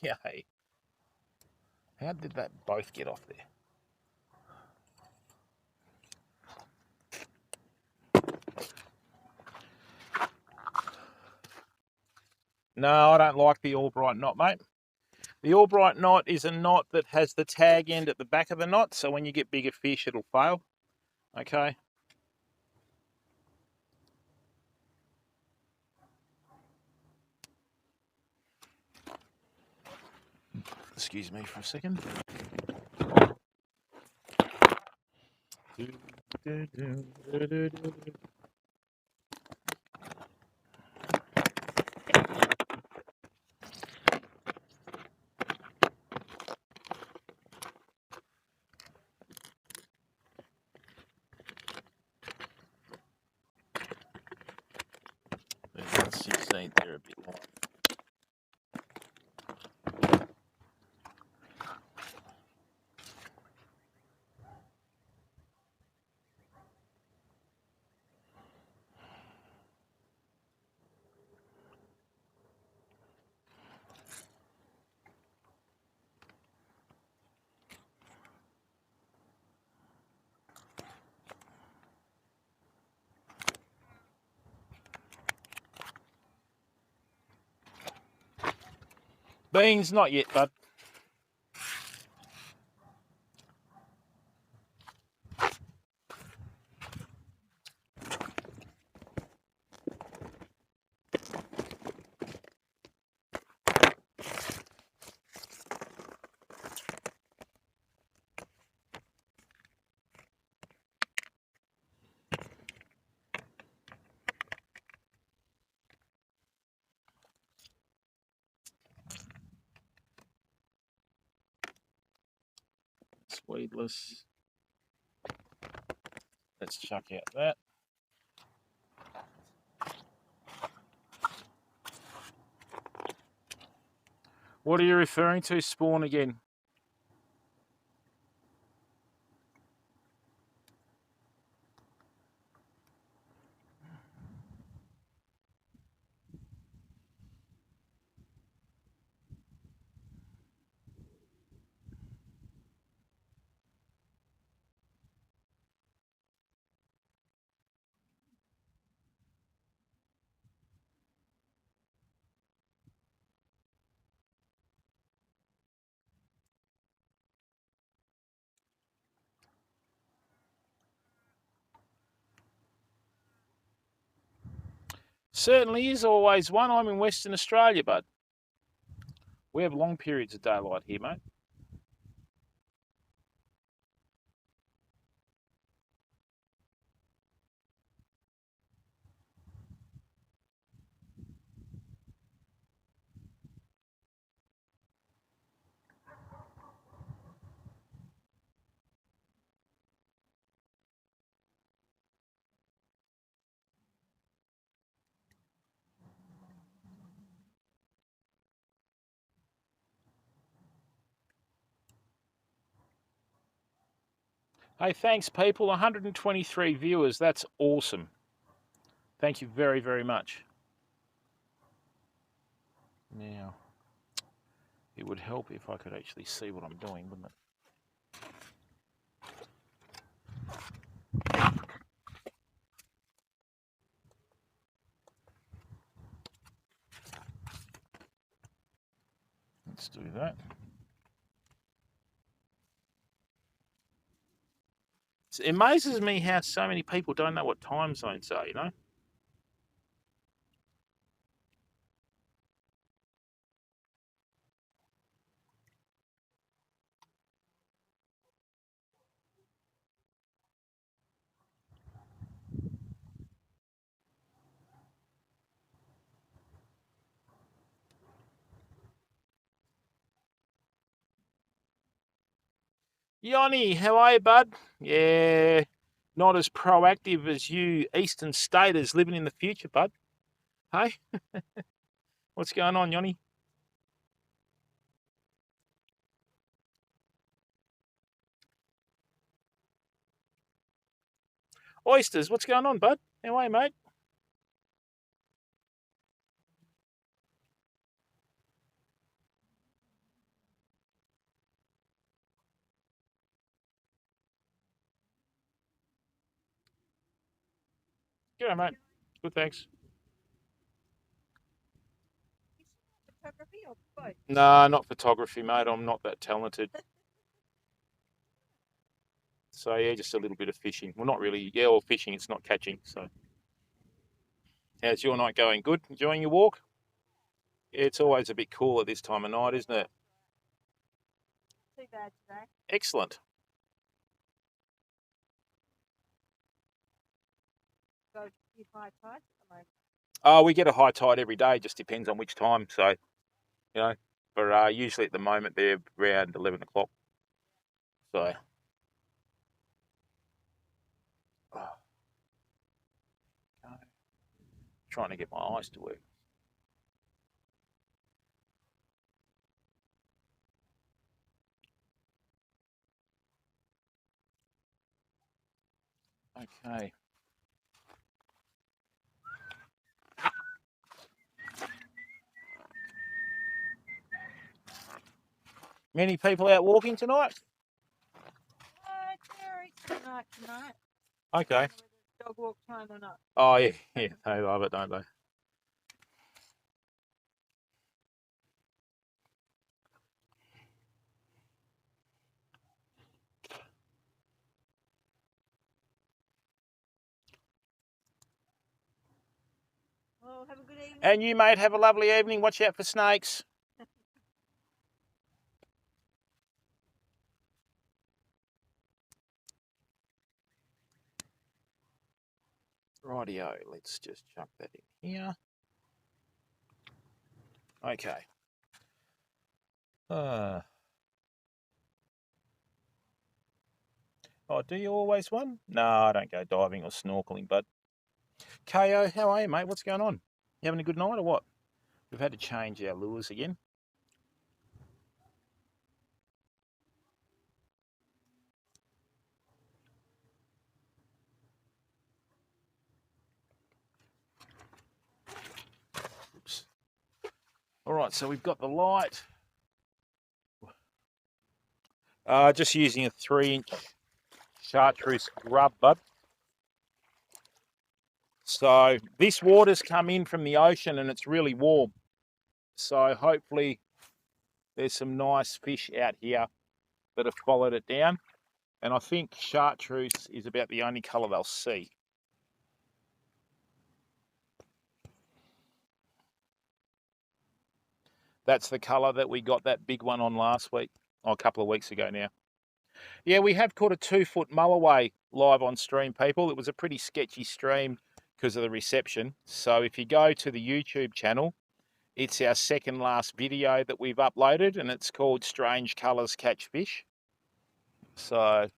How did that both get off there? No, I don't like the Albright knot, mate. The Albright knot is a knot that has the tag end at the back of the knot, so when you get bigger fish, it'll fail. Okay. Excuse me for a second. There's that 16th there a bit long. Beans, not yet, bud. That's weedless. Let's chuck out that. What are you referring to, spawn again? Certainly is always one. I'm in Western Australia, bud. We have long periods of daylight here, mate. Hey, thanks, people. 123 viewers. That's awesome. Thank you very, very much. Now, it would help if I could actually see what I'm doing, wouldn't it? Let's do that. It amazes me how so many people don't know what time zones are, you know? Yanni, how are you, bud? Yeah, not as proactive as you Eastern Staters living in the future, bud. Hey? What's going on, Yanni? Oysters, what's going on, bud? How are you, mate? G'day, mate. Good, thanks. Photography or both? Nah, not photography, mate. I'm not that talented. So, yeah, just a little bit of fishing. Well, not really. Yeah, or fishing. It's not catching. So, how's your night going? Good? Enjoying your walk? It's always a bit cooler this time of night, isn't it? Too bad today. Excellent. Go to high tide at the moment. Oh, we get a high tide every day. Just depends on which time. So, you know, but usually at the moment they're around 11 o'clock. So, trying to get my eyes to work. Okay. Many people out walking tonight? Tonight. Okay. Dog walk time or not? Oh, yeah. Yeah, they love it, don't they? Well, have a good evening. And you, mate, have a lovely evening. Watch out for snakes. Rightio, let's just chuck that in here. Okay. Oh, do you always one? No, I don't go diving or snorkeling, bud. KO, how are you, mate? What's going on? You having a good night or what? We've had to change our lures again. Oops. All right, so we've got the light. Just using a 3-inch chartreuse grub, bud. So this water's come in from the ocean and it's really warm. So hopefully there's some nice fish out here that have followed it down. And I think chartreuse is about the only colour they'll see. That's the colour that we got that big one on last week, or a couple of weeks ago now. Yeah, we have caught a 2-foot mulloway live on stream, people. It was a pretty sketchy stream because of the reception. So if you go to the YouTube channel, it's our second last video that we've uploaded, and it's called Strange Colours Catch Fish. So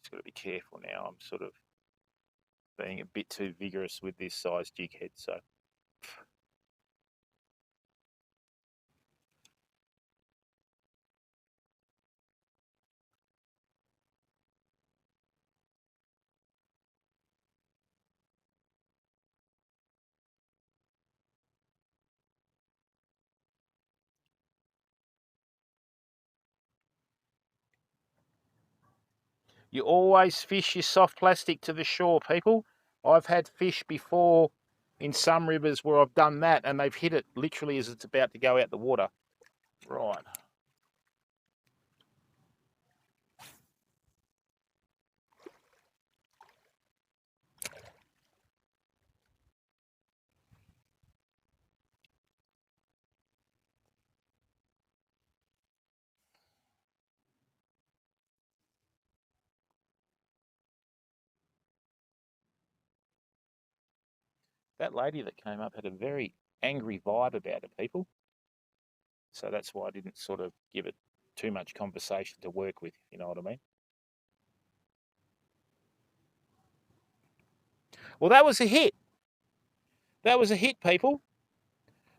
just got to be careful now. I'm sort of being a bit too vigorous with this size jig head. So you always fish your soft plastic to the shore, people. I've had fish before in some rivers where I've done that and they've hit it literally as it's about to go out the water. Right. That lady that came up had a very angry vibe about it, people. So that's why I didn't sort of give it too much conversation to work with, you know what I mean? Well, that was a hit. That was a hit, people.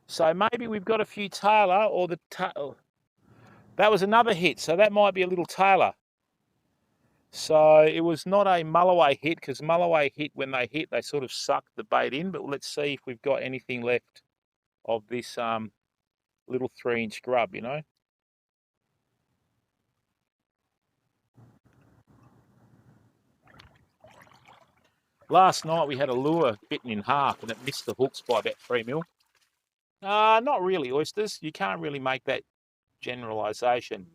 So maybe we've got a few tailor or the tail. That was another hit. So that might be a little tailor. So it was not a mulloway hit because mulloway hit when they hit, they sort of suck the bait in. But let's see if we've got anything left of this little 3-inch grub, you know. Last night we had a lure bitten in half and it missed the hooks by about 3 mil. Not really, oysters. You can't really make that generalisation.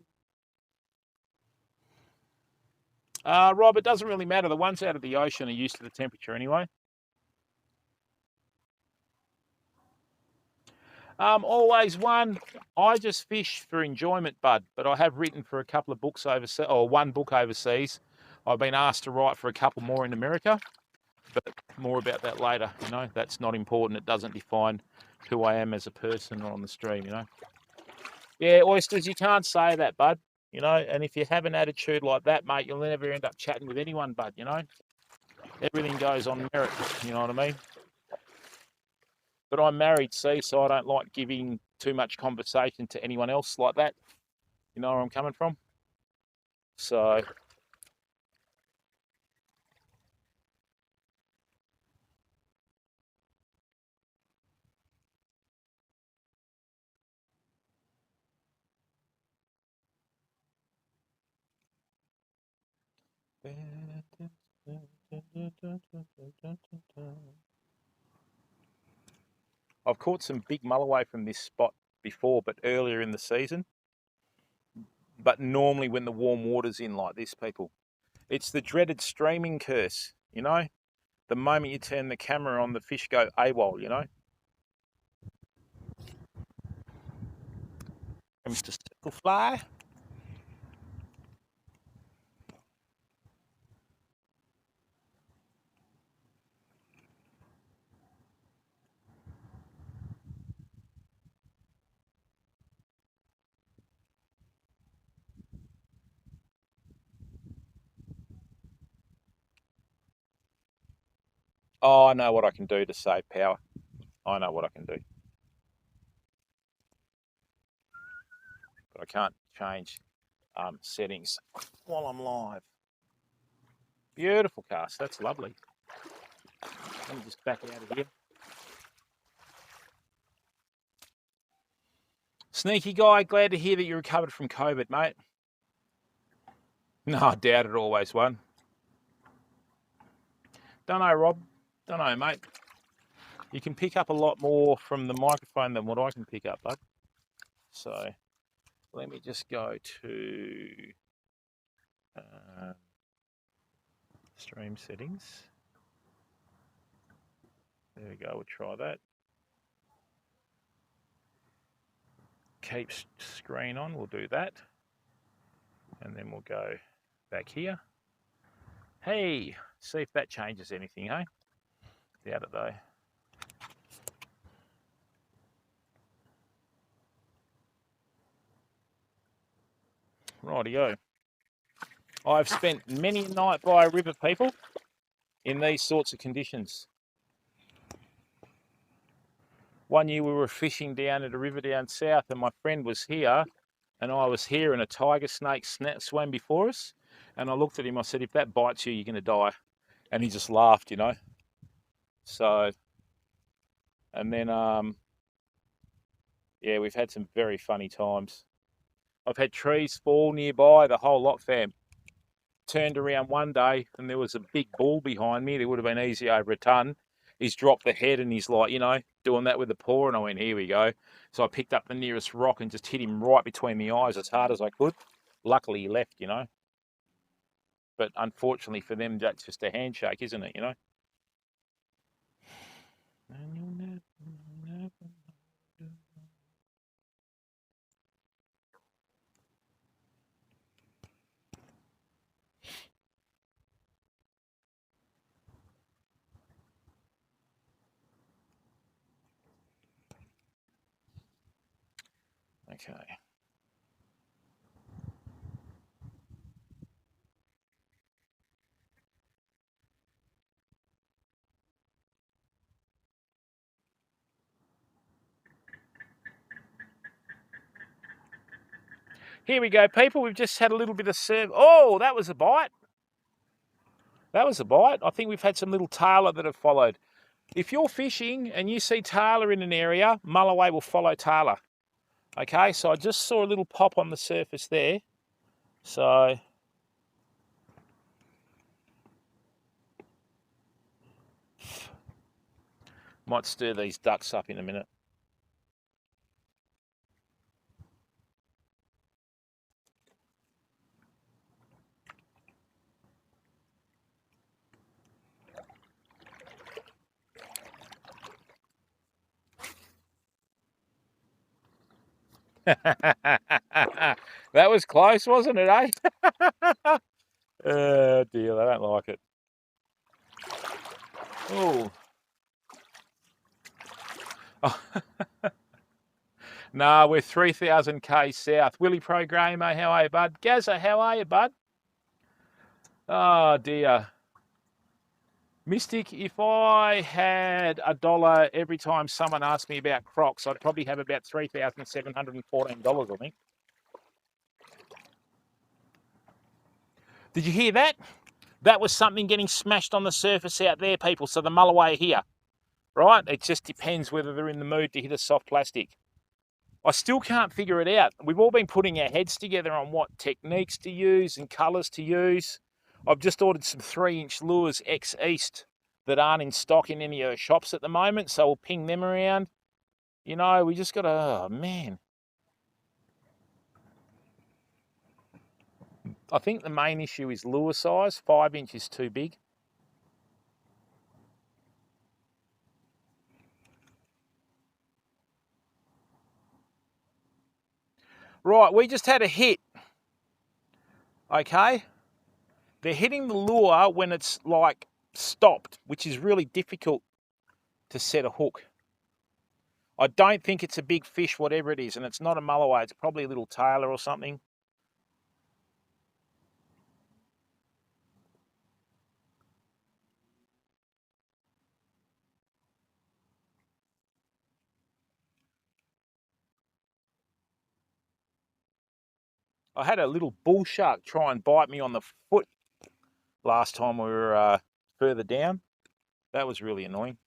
Rob, it doesn't really matter. The ones out of the ocean are used to the temperature anyway. Always one. I just fish for enjoyment, bud, but I have written for a couple of books overseas, or one book overseas. I've been asked to write for a couple more in America, but more about that later. You know, that's not important. It doesn't define who I am as a person or on the stream, you know. Yeah, oysters, you can't say that, bud. You know, and if you have an attitude like that, mate, you'll never end up chatting with anyone, bud, you know. Everything goes on merit, you know what I mean? But I'm married, see, so I don't like giving too much conversation to anyone else like that. You know where I'm coming from? So I've caught some big mulloway from this spot before, but earlier in the season. But normally when the warm water's in like this, people. It's the dreaded streaming curse, you know? The moment you turn the camera on, the fish go AWOL, you know? Mr. Circle Fly. Oh, I know what I can do to save power. I know what I can do. But I can't change settings while I'm live. Beautiful cast. That's lovely. Let me just back out of here. Sneaky guy, glad to hear that you recovered from COVID, mate. No, I doubt it always won. Don't know, Rob. Don't know, mate. You can pick up a lot more from the microphone than what I can pick up, bud. So let me just go to stream settings. There we go. We'll try that. Keep screen on. We'll do that. And then we'll go back here. Hey, see if that changes anything, hey? Doubt it though. Rightio. I've spent many a night by a river, people, in these sorts of conditions. One year we were fishing down at a river down south and my friend was here and I was here and a tiger snake swam before us. And I looked at him, I said, if that bites you, you're going to die. And he just laughed, you know. So, and then, yeah, we've had some very funny times. I've had trees fall nearby, the whole lot, fam. Turned around one day and there was a big bull behind me. There would have been easy over a ton. He's dropped the head and he's like, you know, doing that with the paw. And I went, here we go. So I picked up the nearest rock and just hit him right between the eyes as hard as I could. Luckily he left, you know. But unfortunately for them, that's just a handshake, isn't it, you know? Okay. Here we go, people. We've just had a little bit of serve. Oh, that was a bite. That was a bite. I think we've had some little tailor that have followed. If you're fishing and you see tailor in an area, mulloway will follow tailor. Okay, so I just saw a little pop on the surface there. So might stir these ducks up in a minute. That was close, wasn't it, eh? Oh dear, I don't like it. Oh. No, we're 3,000 k south. Willie Pro Gamer, how are you, bud? Gazza, how are you, bud? Oh dear. Mystic, if I had $1 every time someone asked me about Crocs, I'd probably have about $3,714, I think. Did you hear that? That was something getting smashed on the surface out there, people. So the mulloway are here, right? It just depends whether they're in the mood to hit a soft plastic. I still can't figure it out. We've all been putting our heads together on what techniques to use and colours to use. I've just ordered some 3-inch lures ex-East that aren't in stock in any of the shops at the moment, so we'll ping them around. You know, we just got to, oh man. I think the main issue is lure size. 5-inch is too big. Right, we just had a hit. Okay? They're hitting the lure when it's like stopped, which is really difficult to set a hook. I don't think it's a big fish, whatever it is, and it's not a mulloway. It's probably a little tailor or something. I had a little bull shark try and bite me on the foot last time we were further down. That was really annoying.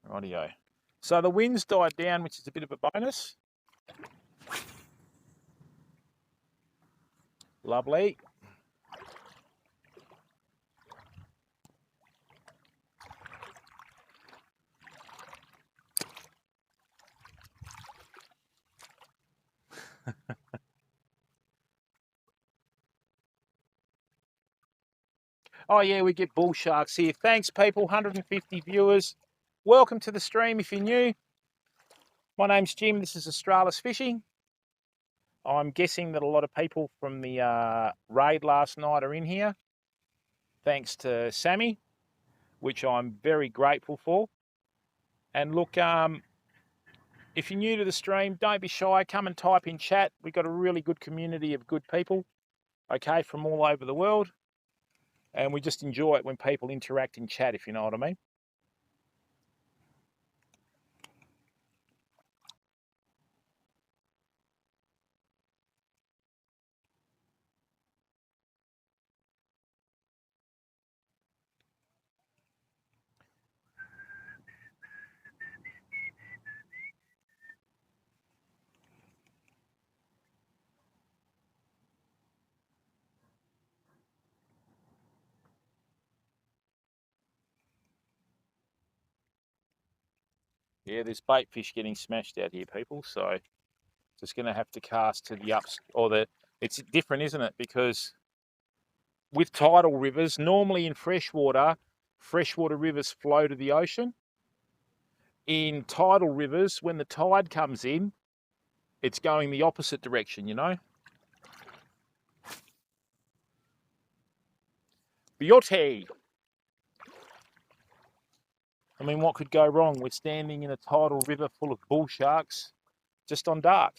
Rightio. So the wind's died down, which is a bit of a bonus. Lovely. Oh yeah, we get bull sharks here. Thanks, people. 150 viewers. Welcome to the stream if you're new. My name's Jim. This is Australis Fishing. I'm guessing that a lot of people from the raid last night are in here. Thanks to Sammy, which I'm very grateful for. And look, if you're new to the stream, don't be shy. Come and type in chat. We've got a really good community of good people, okay, from all over the world. And we just enjoy it when people interact in chat, if you know what I mean. Yeah, there's bait fish getting smashed out here, people. So just going to have to cast to the ups or the. It's different, isn't it? Because with tidal rivers, normally in freshwater rivers flow to the ocean. In tidal rivers, when the tide comes in, it's going the opposite direction, you know. Biote. I mean, what could go wrong? We're standing in a tidal river full of bull sharks just on dark.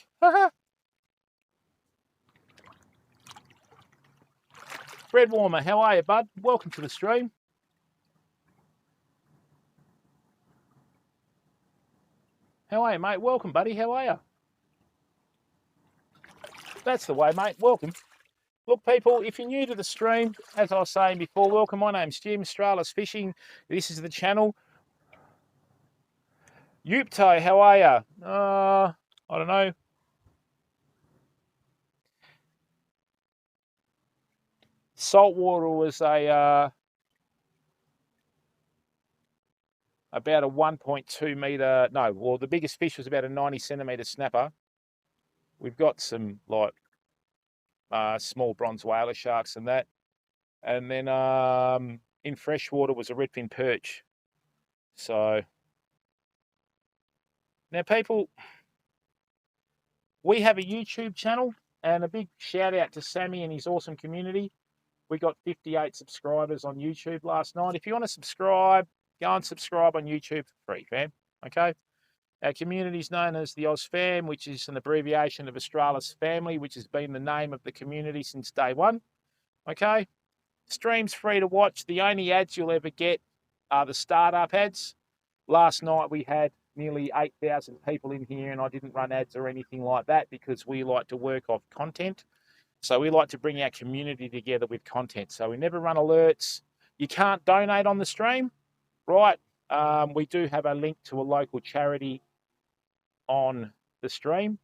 Bread Warmer, how are you, bud? Welcome to the stream. How are you, mate? Welcome, buddy. How are you? That's the way, mate. Welcome. Look, people, if you're new to the stream, as I was saying before, welcome. My name's Jim, Australis Fishing. This is the channel. Yupto, how are you? I don't know. Saltwater was about a 1.2 metre, no, well, the biggest fish was about a 90 centimetre snapper. We've got some, like, small bronze whaler sharks and that. And then in freshwater was a redfin perch. So, now, people, we have a YouTube channel, and a big shout out to Sammy and his awesome community. We got 58 subscribers on YouTube last night. If you want to subscribe, go and subscribe on YouTube for free, fam. Okay? Our community is known as the AusFam, which is an abbreviation of Australis Family, which has been the name of the community since day one. Okay? Stream's free to watch. The only ads you'll ever get are the startup ads. Last night we had nearly 8,000 people in here, and I didn't run ads or anything like that because we like to work off content. So we like to bring our community together with content. So we never run alerts. You can't donate on the stream, right? We do have a link to a local charity on the stream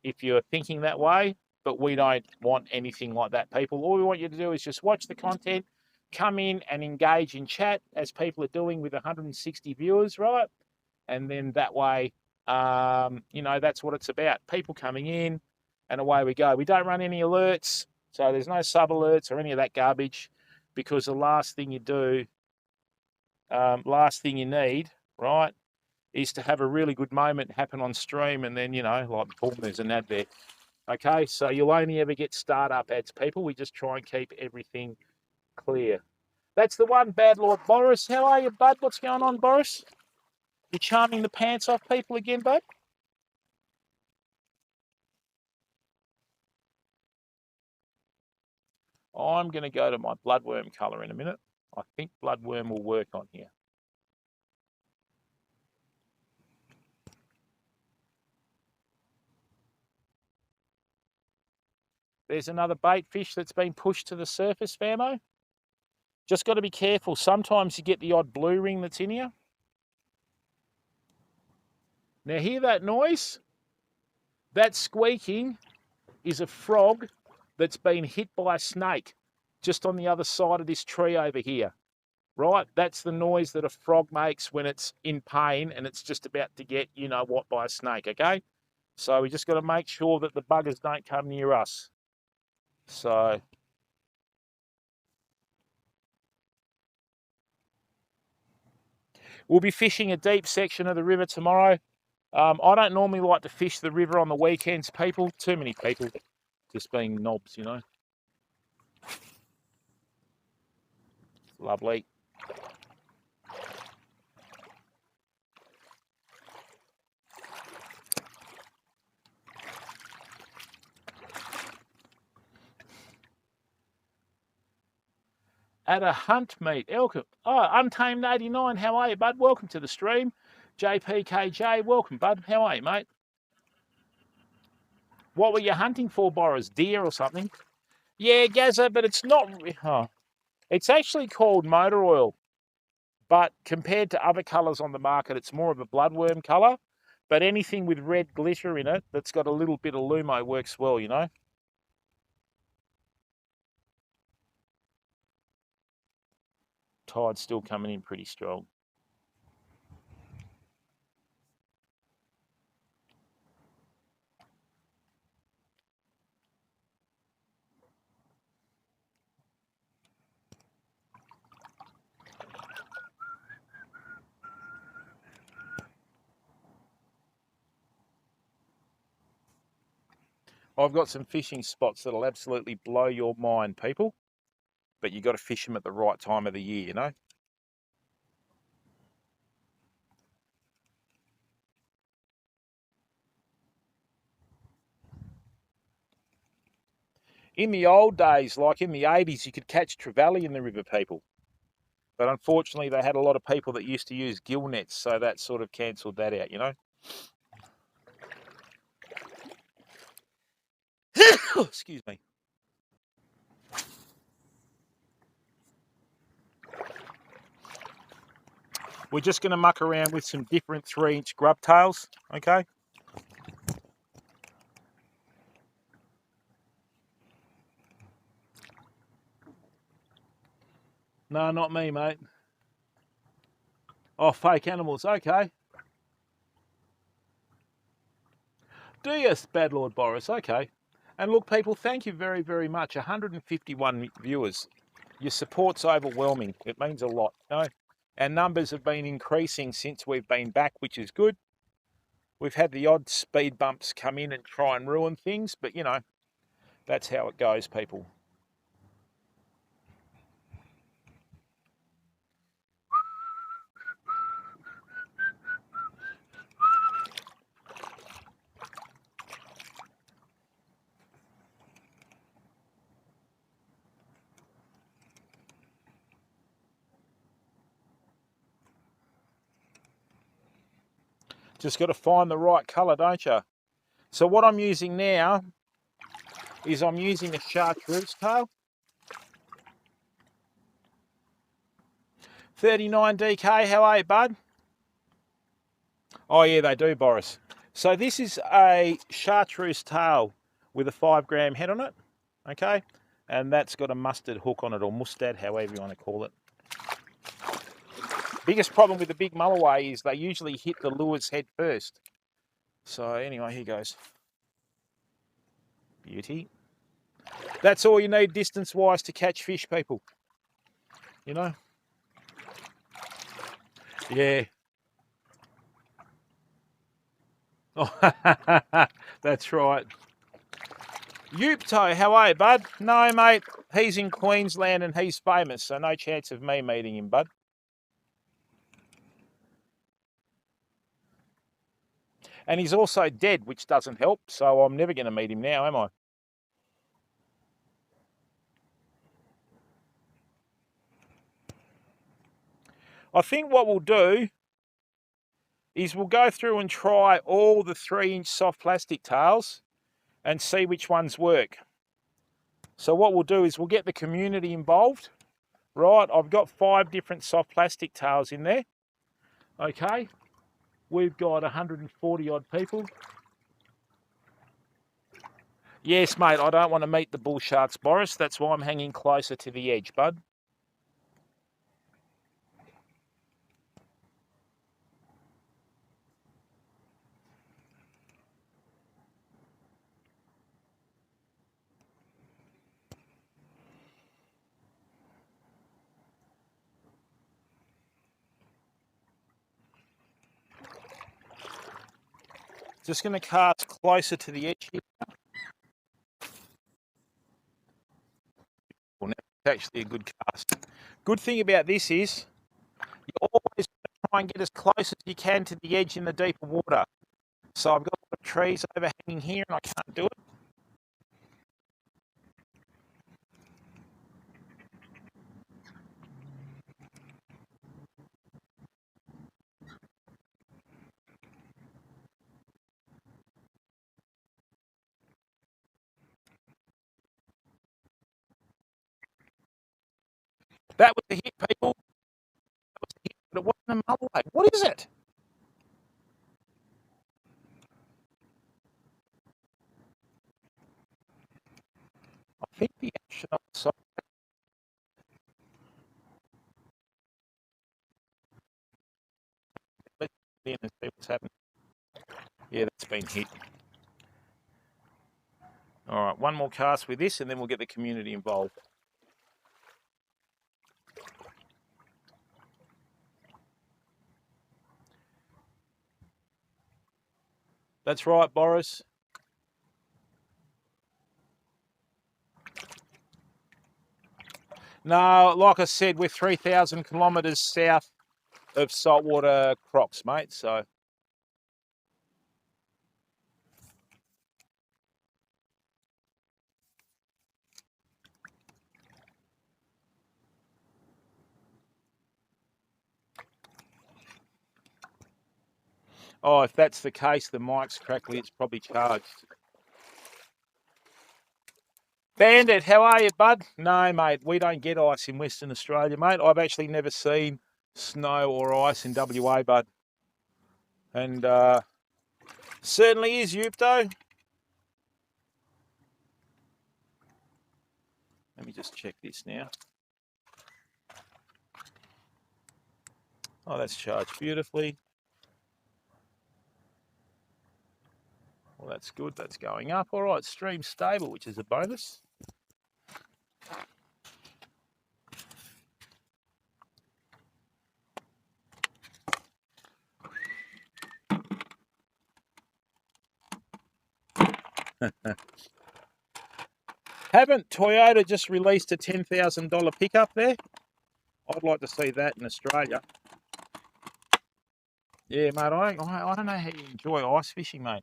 if you're thinking that way, but we don't want anything like that, people. All we want you to do is just watch the content, come in and engage in chat as people are doing with 160 viewers, right? And then that way, you know, that's what it's about. People coming in, and away we go. We don't run any alerts, so there's no sub alerts or any of that garbage, because the last thing you do, last thing you need, right, is to have a really good moment happen on stream, and then, you know, like, boom, there's an ad there. Okay, so you'll only ever get startup ads, people. We just try and keep everything clear. That's the one, Bad Lord Boris. How are you, bud? What's going on, Boris? You charming the pants off people again, bud? I'm going to go to my bloodworm colour in a minute. I think bloodworm will work on here. There's another bait fish that's been pushed to the surface, famo. Just got to be careful. Sometimes you get the odd blue ring that's in here. Now hear that noise? That squeaking is a frog that's been hit by a snake just on the other side of this tree over here. Right? That's the noise that a frog makes when it's in pain and it's just about to get, you know what, by a snake, okay? So we just got to make sure that the buggers don't come near us. So we'll be fishing a deep section of the river tomorrow. I don't normally like to fish the river on the weekends, people. Too many people just being knobs, you know. Lovely. At a hunt meet, Elkham. Oh, Untamed 89, how are you, bud? Welcome to the stream. JPKJ, welcome, bud. How are you, mate? What were you hunting for, Boris? Deer or something? Yeah, Gaza, but it's not. Oh, it's actually called motor oil, but compared to other colours on the market, it's more of a bloodworm colour. But anything with red glitter in it that's got a little bit of lumo works well, you know. Tide's still coming in pretty strong. I've got some fishing spots that'll absolutely blow your mind, people. But you've got to fish them at the right time of the year, you know. In the old days, like in the 80s, you could catch trevally in the river, people. But unfortunately, they had a lot of people that used to use gill nets, so that sort of cancelled that out, you know. Excuse me. We're just going to muck around with some different 3-inch grub tails, okay? No, not me, mate. Oh, fake animals, okay. Do you, Bad Lord Boris? Okay. And look, people, thank you very, very much. 151 viewers. Your support's overwhelming. It means a lot, you know? Our numbers have been increasing since we've been back, which is good. We've had the odd speed bumps come in and try and ruin things, but, you know, that's how it goes, people. Just got to find the right colour, don't you? So what I'm using now is I'm using a chartreuse tail. 39 DK, how are you, bud? Oh yeah, they do, Boris. So this is a chartreuse tail with a 5 gram head on it, okay? And that's got a mustard hook on it, or mustad, however you want to call it. Biggest problem with the big mulloway is they usually hit the lure's head first. So anyway, here goes. Beauty. That's all you need distance-wise to catch fish, people. You know? Yeah. Oh, that's right. Yupto, how are you, bud? No, mate, he's in Queensland and he's famous, so no chance of me meeting him, bud. And he's also dead, which doesn't help, so I'm never going to meet him now, am I? I think what we'll do is we'll go through and try all the 3-inch soft plastic tails and see which ones work. So what we'll do is we'll get the community involved. Right, I've got 5 different soft plastic tails in there. Okay, we've got 140 odd people. Yes, mate, I don't want to meet the bull sharks, Boris. That's why I'm hanging closer to the edge, bud. Just going to cast closer to the edge here. Well, now it's actually a good cast. Good thing about this is you always try and get as close as you can to the edge in the deeper water. So I've got a lot of trees overhanging here and I can't do it. That was a hit, people. That was a hit, but it wasn't a mulloway. What is it? I think the action on the side. Let's get in and see what's happening. Yeah, that's been hit. All right, one more cast with this and then we'll get the community involved. That's right, Boris. No, like I said, we're 3,000 kilometres south of saltwater crocs, mate, so... Oh, if that's the case, the mic's crackly, it's probably charged. Bandit, how are you, bud? No, mate, we don't get ice in Western Australia, mate. I've actually never seen snow or ice in WA, bud. And certainly is Eupto. Let me just check this now. Oh, that's charged beautifully. Well, that's good. That's going up. All right, stream stable, which is a bonus. Haven't Toyota just released a $10,000 pickup there? I'd like to see that in Australia. Yeah, mate, I don't know how you enjoy ice fishing, mate.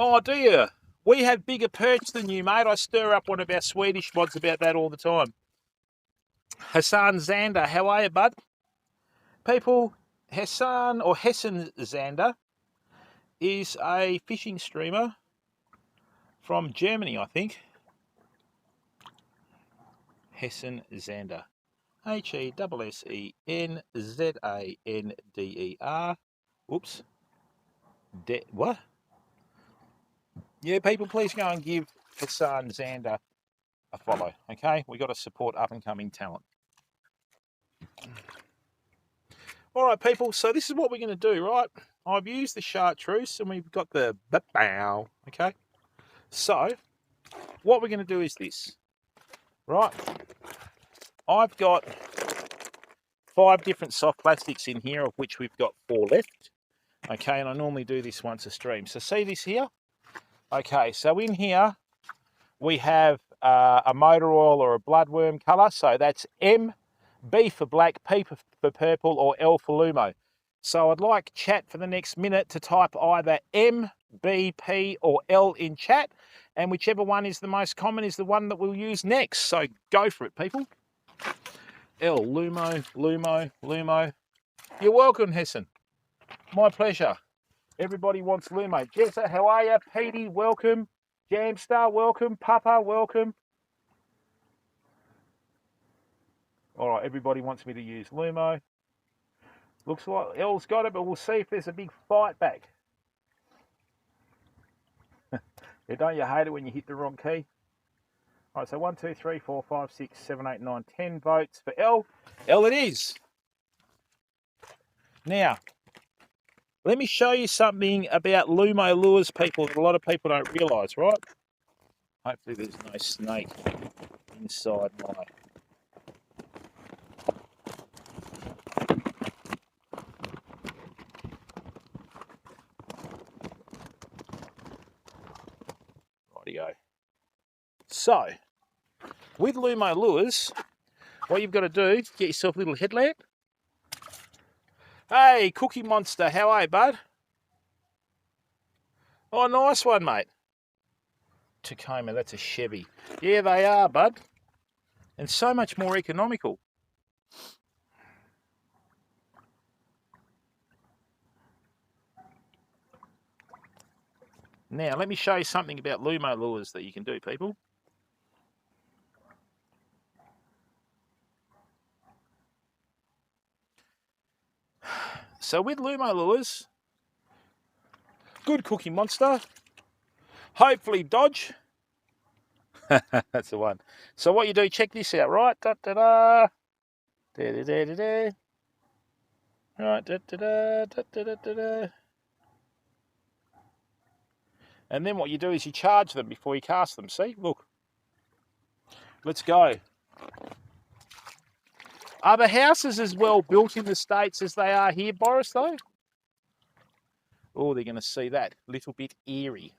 Oh, do you? We have bigger perch than you, mate. I stir up one of our Swedish mods about that all the time. Hassan Zander, how are you, bud? People, Hassan or Hessen Zander is a fishing streamer from Germany, I think. Hessen Zander. Hessenzander. Oops. What? Yeah, people, please go and give Hassan Zander a follow, okay? We got to support up-and-coming talent. All right, people, so this is what we're going to do, right? I've used the chartreuse and we've got the bow, okay? So, what we're going to do is this, right? I've got 5 different soft plastics in here, of which we've got 4 left, okay? And I normally do this once a stream. So see this here? Okay, so in here we have a motor oil or a bloodworm colour. So that's M, B for black, P for purple, or L for Lumo. So I'd like chat for the next minute to type either M, B, P, or L in chat. And whichever one is the most common is the one that we'll use next. So go for it, people. L, Lumo. You're welcome, Hessen. My pleasure. Everybody wants Lumo. Jessa, how are you? Petey, welcome. Jamstar, welcome. Papa, welcome. All right, everybody wants me to use Lumo. Looks like L's got it, but we'll see if there's a big fight back. Yeah, don't you hate it when you hit the wrong key? All right, so 1, 2, 3, 4, 5, 6, 7, 8, 9, 10 votes for L. L it is. Now, let me show you something about Lumo lures, people, that a lot of people don't realise, right? Hopefully there's no snake inside my... Rightio. So, with Lumo lures, what you've got to do is get yourself a little headlamp. Hey, Cookie Monster, how are you, bud? Oh, nice one, mate. Tacoma, that's a Chevy. Yeah, they are, bud. And so much more economical. Now, let me show you something about Lumo lures that you can do, people. So with Lumo lures, good Cookie Monster, hopefully dodge. That's the one. So what you do, check this out, right? Da da da, da da da da da. Right, da da da da da da da. And then what you do is you charge them before you cast them. See, look. Let's go. Are the houses as well built in the States as they are here, Boris, though? Oh, they're going to see that. A little bit eerie.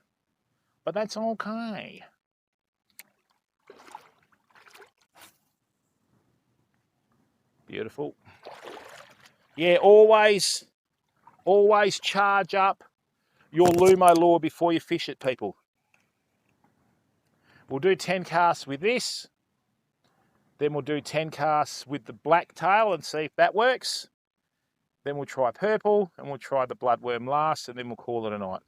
But that's okay. Beautiful. Yeah, always charge up your Lumo lure before you fish it, people. We'll do 10 casts with this. Then we'll do 10 casts with the black tail and see if that works. Then we'll try purple and we'll try the bloodworm last, and then we'll call it a night.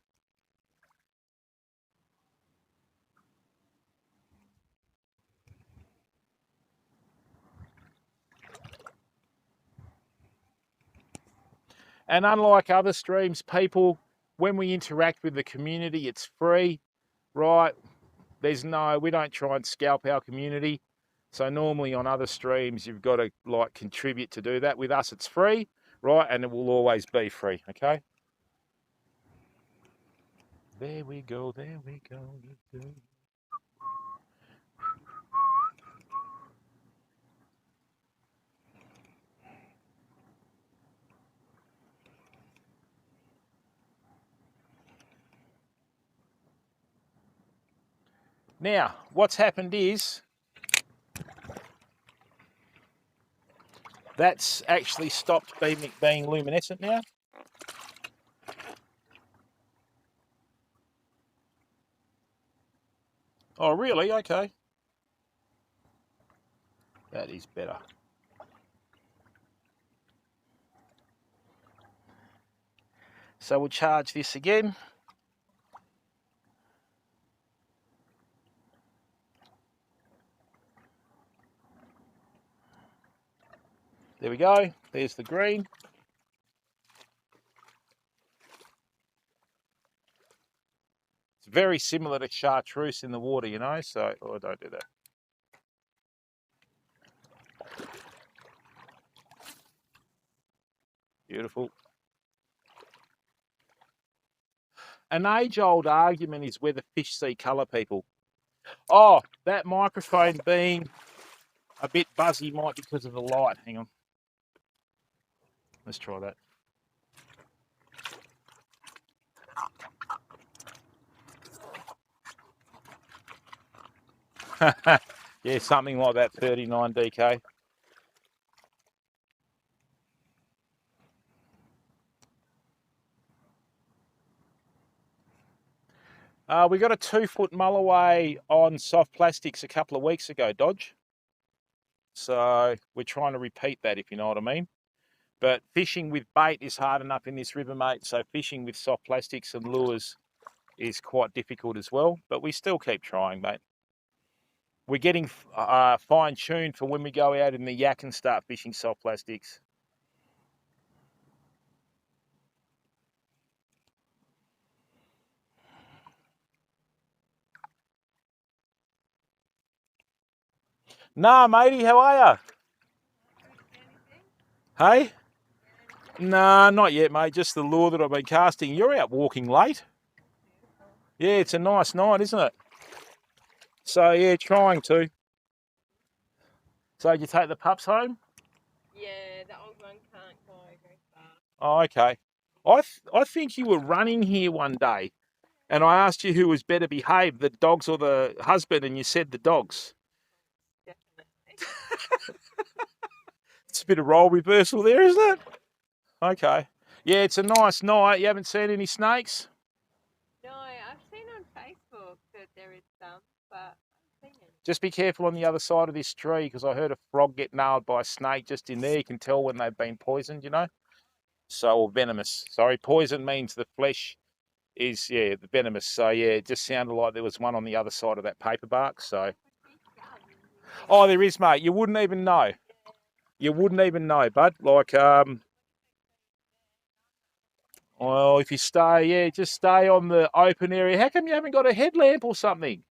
And unlike other streams, people, when we interact with the community, it's free, right? We don't try and scalp our community. So normally on other streams, you've got to like contribute to do that. With us, it's free, right? And it will always be free, okay? There we go, there we go. Now, what's happened is that's actually stopped being luminescent now. Oh, really? Okay. That is better. So we'll charge this again. There we go. There's the green. It's very similar to chartreuse in the water, you know, so don't do that. Beautiful. An age-old argument is whether fish see colour, people. Oh, that microphone being a bit buzzy might be because of the light. Hang on. Let's try that. Yeah, something like that, 39 DK. We got a 2-foot mulloway on soft plastics a couple of weeks ago, Dodge. So we're trying to repeat that, if you know what I mean. But fishing with bait is hard enough in this river, mate. So fishing with soft plastics and lures is quite difficult as well. But we still keep trying, mate. We're getting fine-tuned for when we go out in the yak and start fishing soft plastics. Nah, matey, how are ya? Hey? Nah, not yet, mate. Just the lure that I've been casting. You're out walking late. Yeah, it's a nice night, isn't it? So, yeah, trying to. So, did you take the pups home? Yeah, the old one can't go very far. Oh, okay. I think you were running here one day, and I asked you who was better behaved, the dogs or the husband, and you said the dogs. Definitely. It's a bit of role reversal there, isn't it? Okay. Yeah, it's a nice night. You haven't seen any snakes? No, I've seen on Facebook that there is some, but I haven't seen any. Just be careful on the other side of this tree, because I heard a frog get nailed by a snake just in there. You can tell when they've been poisoned, you know? So, or venomous. Sorry, poison means the flesh is, yeah, the venomous. So, yeah, it just sounded like there was one on the other side of that paper bark. So, oh, there is, mate. You wouldn't even know. You wouldn't even know, bud. Like, well, if you stay, yeah, just stay on the open area. How come you haven't got a headlamp or something?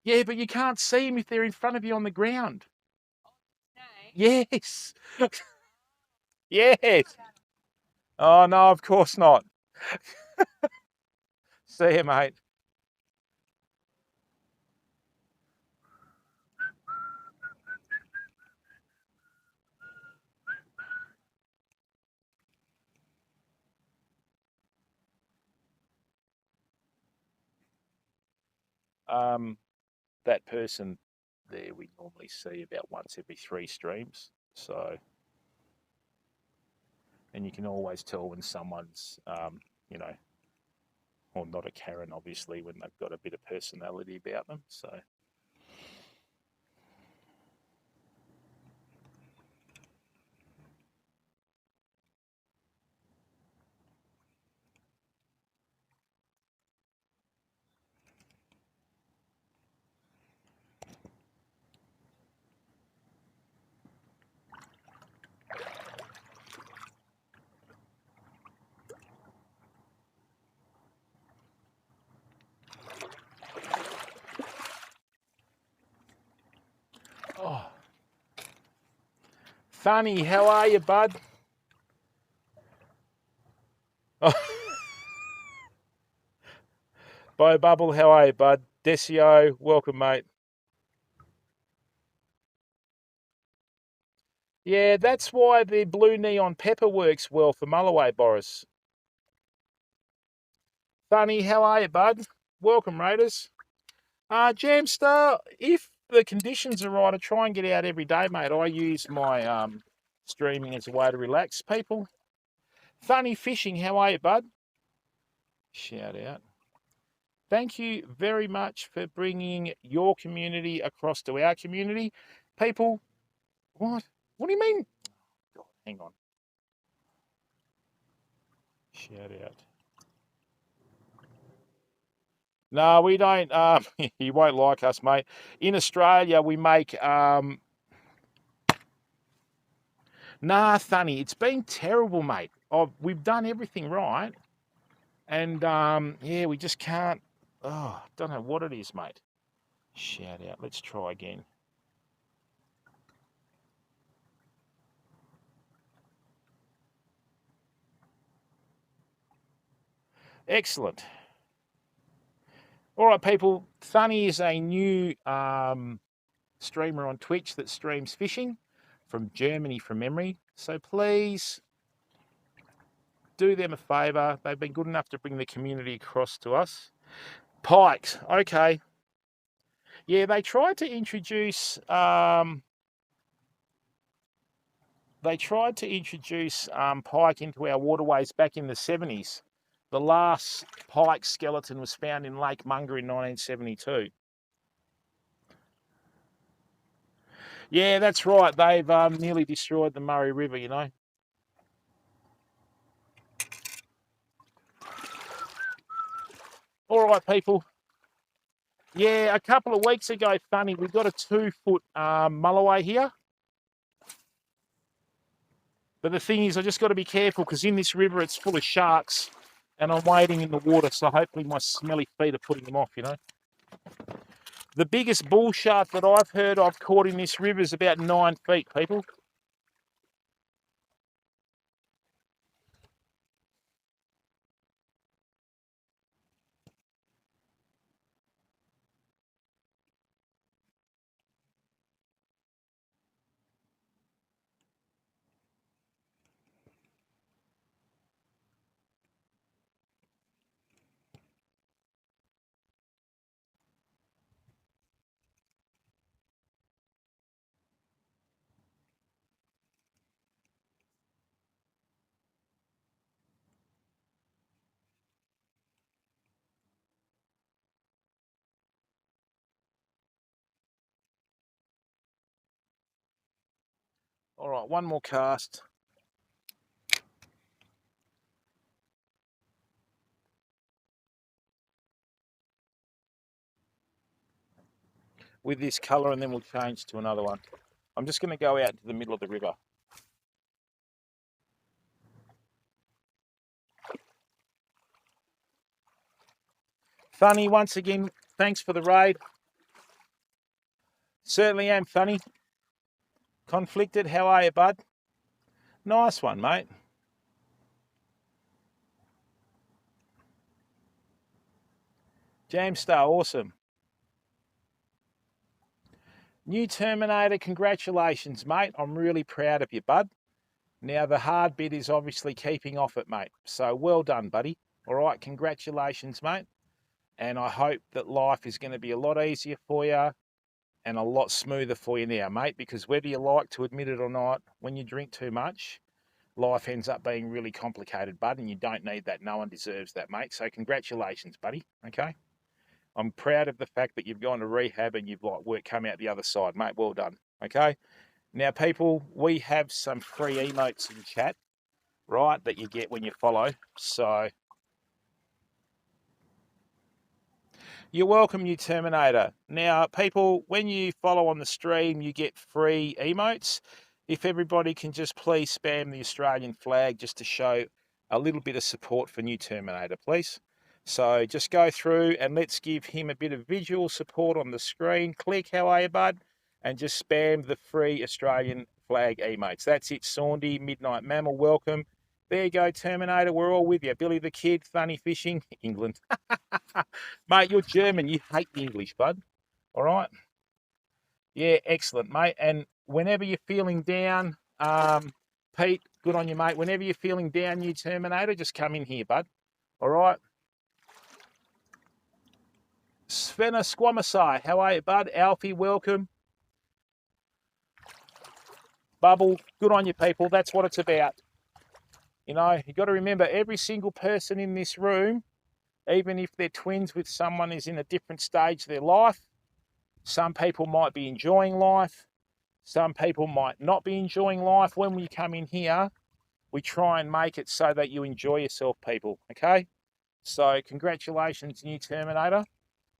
Yeah, but you can't see them if they're in front of you on the ground. Yes. Yes. Oh, no, of course not. See you, mate. That person there we normally see about once every 3 streams. So, and you can always tell when someone's, you know, or not a Karen, obviously, when they've got a bit of personality about them. So, oh, Funny, how are you, bud? Oh. Bo Bubble, how are you, bud? Decio, welcome, mate. Yeah, that's why the blue neon pepper works well for Mulloway, Boris. Funny, how are you, bud? Welcome, Raiders. Jamstar, if the conditions are right, I try and get out every day, mate. I use my streaming as a way to relax people. Funny Fishing, how are you, bud? Shout out. Thank you very much for bringing your community across to our community. People, what? What do you mean? God, hang on. Shout out. No, we don't. You won't like us, mate. In Australia, we make. Nah, Thunny, it's been terrible, mate. We've done everything right, and yeah, we just can't. Oh, don't know what it is, mate. Shout out. Let's try again. Excellent. All right, people. Thunny is a new streamer on Twitch that streams fishing from Germany from memory. So please do them a favour. They've been good enough to bring the community across to us. Pikes, okay. Yeah, they tried to introduce pike into our waterways back in the 70s. The last pike skeleton was found in Lake Munger in 1972. Yeah, that's right. They've nearly destroyed the Murray River, you know. All right, people. Yeah, a couple of weeks ago, funny, we got a 2-foot mulloway here. But the thing is, I just got to be careful because in this river, it's full of sharks and I'm wading in the water. So hopefully my smelly feet are putting them off, you know. The biggest bull shark that I've heard I've caught in this river is about 9 feet, people. All right, one more cast. With this colour and then we'll change to another one. I'm just going to go out to the middle of the river. Funny, once again, thanks for the raid. Certainly am, Funny. Conflicted, how are you, bud? Nice one, mate. Jamstar, awesome. New Terminator, congratulations, mate. I'm really proud of you, bud. Now, the hard bit is obviously keeping off it, mate. So well done, buddy. All right, congratulations, mate. And I hope that life is going to be a lot easier for you and a lot smoother for you now, mate, because whether you like to admit it or not, when you drink too much, life ends up being really complicated, bud, and you don't need that. No one deserves that, mate. So congratulations, buddy, okay? I'm proud of the fact that you've gone to rehab and you've come out the other side, mate. Well done, okay? Now, people, we have some free emotes in chat, right, that you get when you follow. So you're welcome, New Terminator. Now, people, when you follow on the stream, you get free emotes. If everybody can just please spam the Australian flag just to show a little bit of support for New Terminator, please. So just go through and let's give him a bit of visual support on the screen. Click, how are you, bud? And just spam the free Australian flag emotes. That's it, Saundy, Midnight Mammal, welcome. There you go, Terminator, we're all with you. Billy the Kid, Funny Fishing, England. Mate, you're German. You hate the English, bud. All right? Yeah, excellent, mate. And whenever you're feeling down, Pete, good on you, mate. Whenever you're feeling down, New Terminator, just come in here, bud. All right? Svena Squamasai, how are you, bud? Alfie, welcome. Bubble, good on you, people. That's what it's about. You know, you've got to remember, every single person in this room, even if they're twins with someone who's in a different stage of their life, some people might be enjoying life. Some people might not be enjoying life. When we come in here, we try and make it so that you enjoy yourself, people, okay? So congratulations, New Terminator.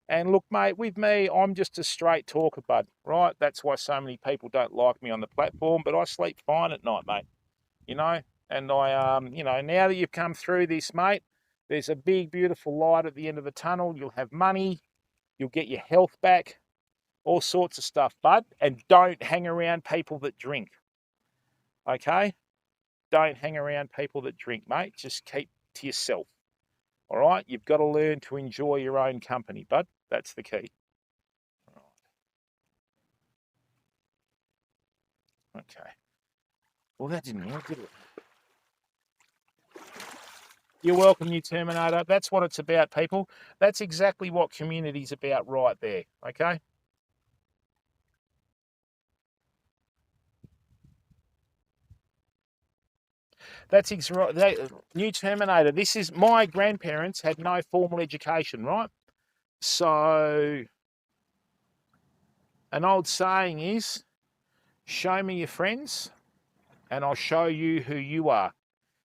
And look, mate, with me, I'm just a straight talker, bud, right? That's why so many people don't like me on the platform, but I sleep fine at night, mate, you know? And I, you know, now that you've come through this, mate, there's a big, beautiful light at the end of the tunnel. You'll have money. You'll get your health back. All sorts of stuff, bud. And don't hang around people that drink, okay? Don't hang around people that drink, mate. Just keep to yourself, all right? You've got to learn to enjoy your own company, bud. That's the key. All right. Okay. Well, that didn't work, did it? You're welcome, New Terminator. That's what it's about, people. That's exactly what community's about right there, okay? That's New Terminator. This is, my grandparents had no formal education, right? So an old saying is, show me your friends and I'll show you who you are.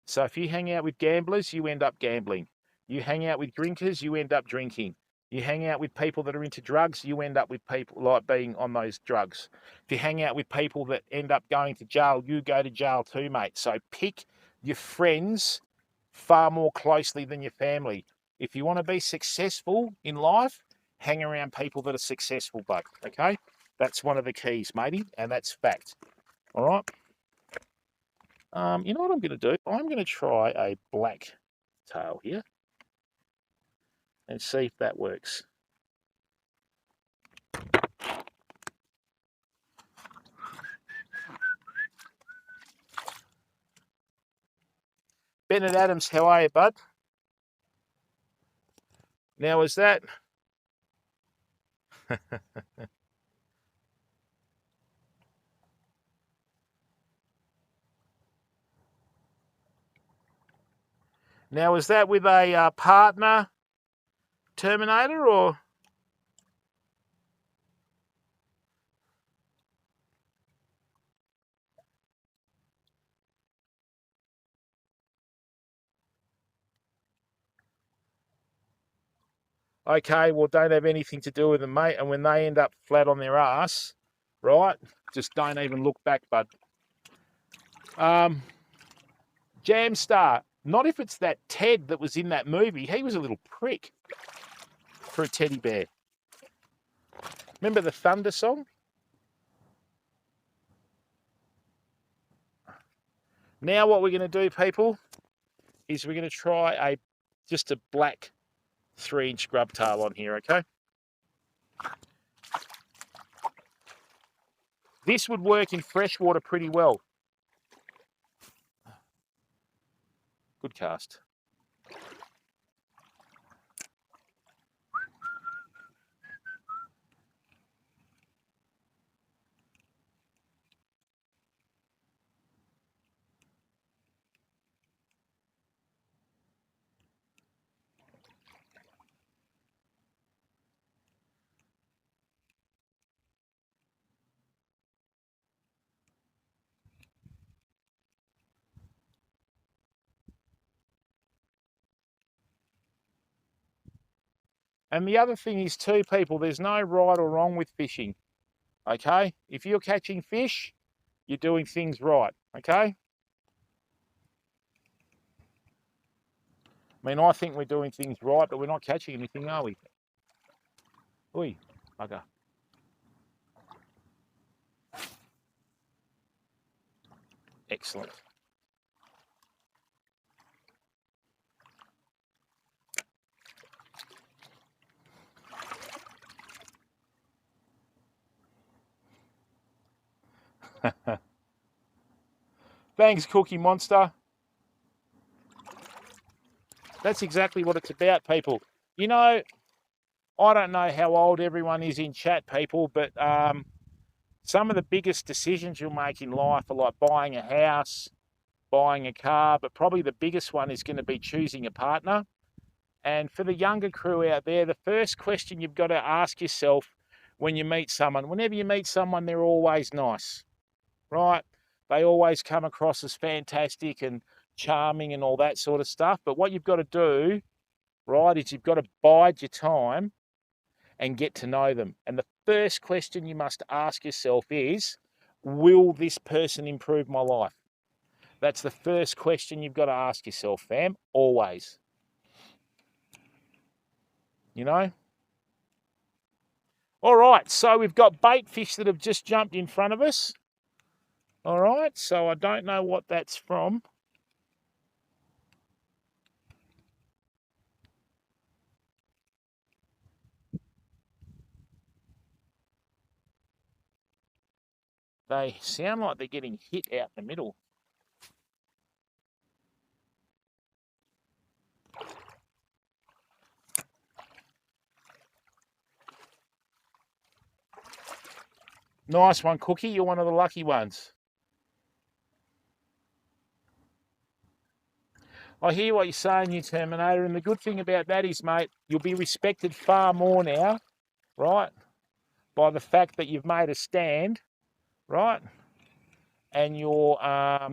So if you hang out with gamblers, you end up gambling. You hang out with drinkers, you end up drinking. You hang out with people that are into drugs, you end up with people like being on those drugs. If you hang out with people that end up going to jail, you go to jail too, mate. So pick your friends far more closely than your family. If you want to be successful in life, hang around people that are successful, bud, okay? That's one of the keys, matey, and that's fact. All right? You know what I'm going to do? I'm going to try a black tail here and see if that works. Bennett Adams, how are you, bud? Now, is that... Now, is that with a partner Terminator or... Okay, well, don't have anything to do with them, mate. And when they end up flat on their ass, right, just don't even look back, bud. Jamstar, not if it's that Ted that was in that movie. He was a little prick for a teddy bear. Remember the Thunder song? Now what we're going to do, people, is we're going to try just a black 3-inch grub tail on here, okay? This would work in freshwater pretty well. Good cast. And the other thing is too, people, there's no right or wrong with fishing, okay? If you're catching fish, you're doing things right, okay? I mean, I think we're doing things right, but we're not catching anything, are we? Oi, bugger. Excellent. Thanks, Cookie Monster. That's exactly what it's about, people. You know, I don't know how old everyone is in chat, people, but some of the biggest decisions you'll make in life are like buying a house, buying a car, but probably the biggest one is going to be choosing a partner. And for the younger crew out there, the first question you've got to ask yourself when you meet someone, whenever you meet someone, they're always nice, right? They always come across as fantastic and charming and all that sort of stuff. But what you've got to do, right, is you've got to bide your time and get to know them. And the first question you must ask yourself is, will this person improve my life? That's the first question you've got to ask yourself, fam, always. You know? All right, so we've got bait fish that have just jumped in front of us. All right, so I don't know what that's from. They sound like they're getting hit out the middle. Nice one, Cookie. You're one of the lucky ones. I hear what you're saying, you Terminator, and the good thing about that is, mate, you'll be respected far more now, right, by the fact that you've made a stand, right? and you're,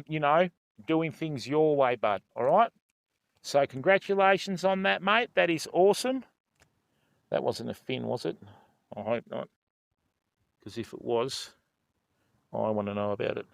you know, doing things your way, bud. All right? So congratulations on that, mate. That is awesome. That wasn't a fin, was it? I hope not. Because if it was, I want to know about it.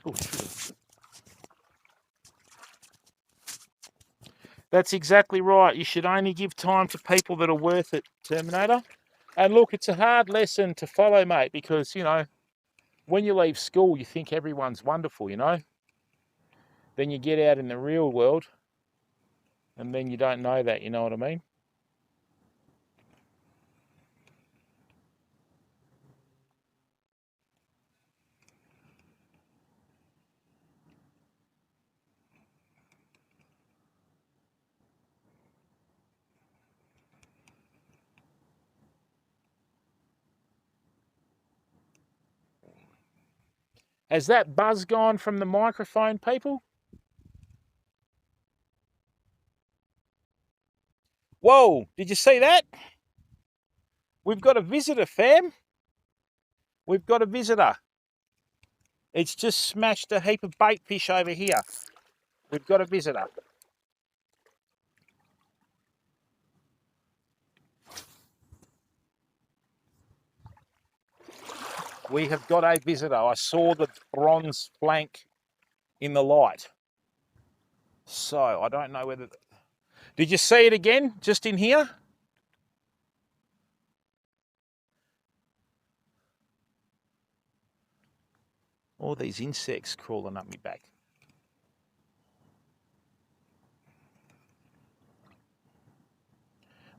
Oh, shit. That's exactly right. You should only give time to people that are worth it, Terminator. And look, it's a hard lesson to follow, mate, because, you know, when you leave school, you think everyone's wonderful, you know. Then you get out in the real world, and then you don't know that, you know what I mean? Has that buzz gone from the microphone, people? Whoa, did you see that? We've got a visitor, fam. We've got a visitor. It's just smashed a heap of bait fish over here. We've got a visitor. We have got a visitor. I saw the bronze flank in the light. So, I don't know whether... Did you see it again, just in here? All these insects crawling up my back.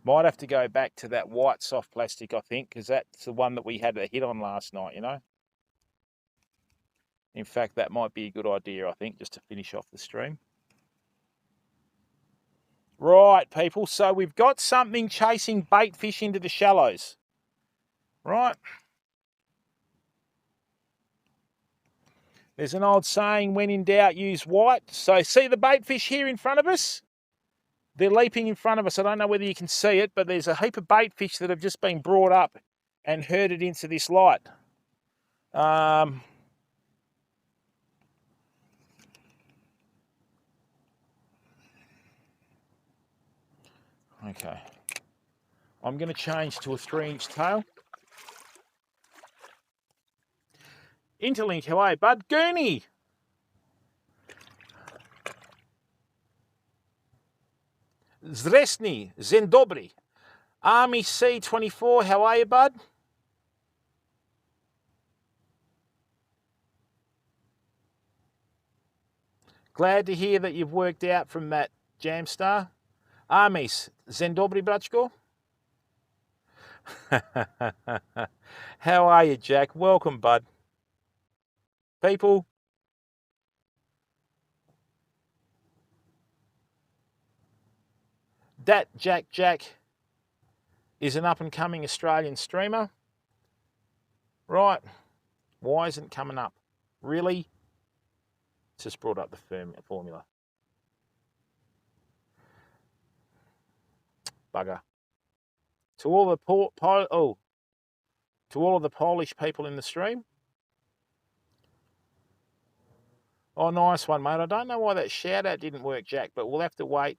Might have to go back to that white soft plastic, I think, because that's the one that we had a hit on last night, you know? In fact, that might be a good idea, I think, just to finish off the stream. Right, people, so we've got something chasing bait fish into the shallows. Right? There's an old saying, when in doubt, use white. So see the bait fish here in front of us? They're leaping in front of us. I don't know whether you can see it, but there's a heap of bait fish that have just been brought up and herded into this light. Okay. I'm going to change to a 3-inch tail. Interlink, how are you, bud? Gurney! Zresny, Zendobry. Army C24, how are you, bud? Glad to hear that you've worked out from that Jamstar. Armies, Zendobry Brachko. How are you, Jack? Welcome, bud. People. That Jack is an up-and-coming Australian streamer. Right. Why isn't it coming up? Really? Just brought up the formula. Bugger. To all the Polish people in the stream. Oh, nice one, mate. I don't know why that shout-out didn't work, Jack, but we'll have to wait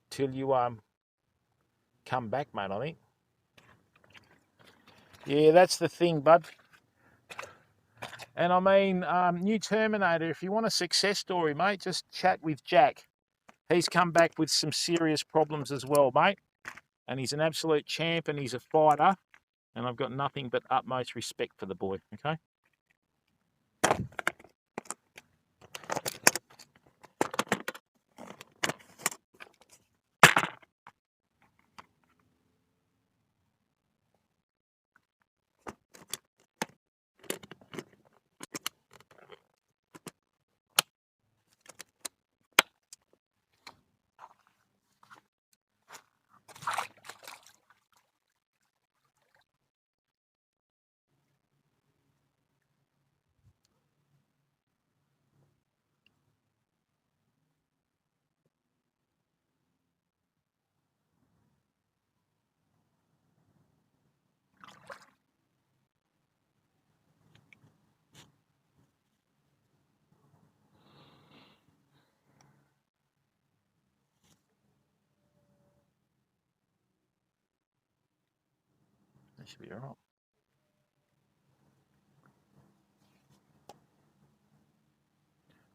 till you come back, mate, I think. Yeah, that's the thing, bud. And I mean, new Terminator, if you want a success story, mate, just chat with Jack. He's come back with some serious problems as well, mate. And he's an absolute champ and he's a fighter. And I've got nothing but utmost respect for the boy, okay? should be all right.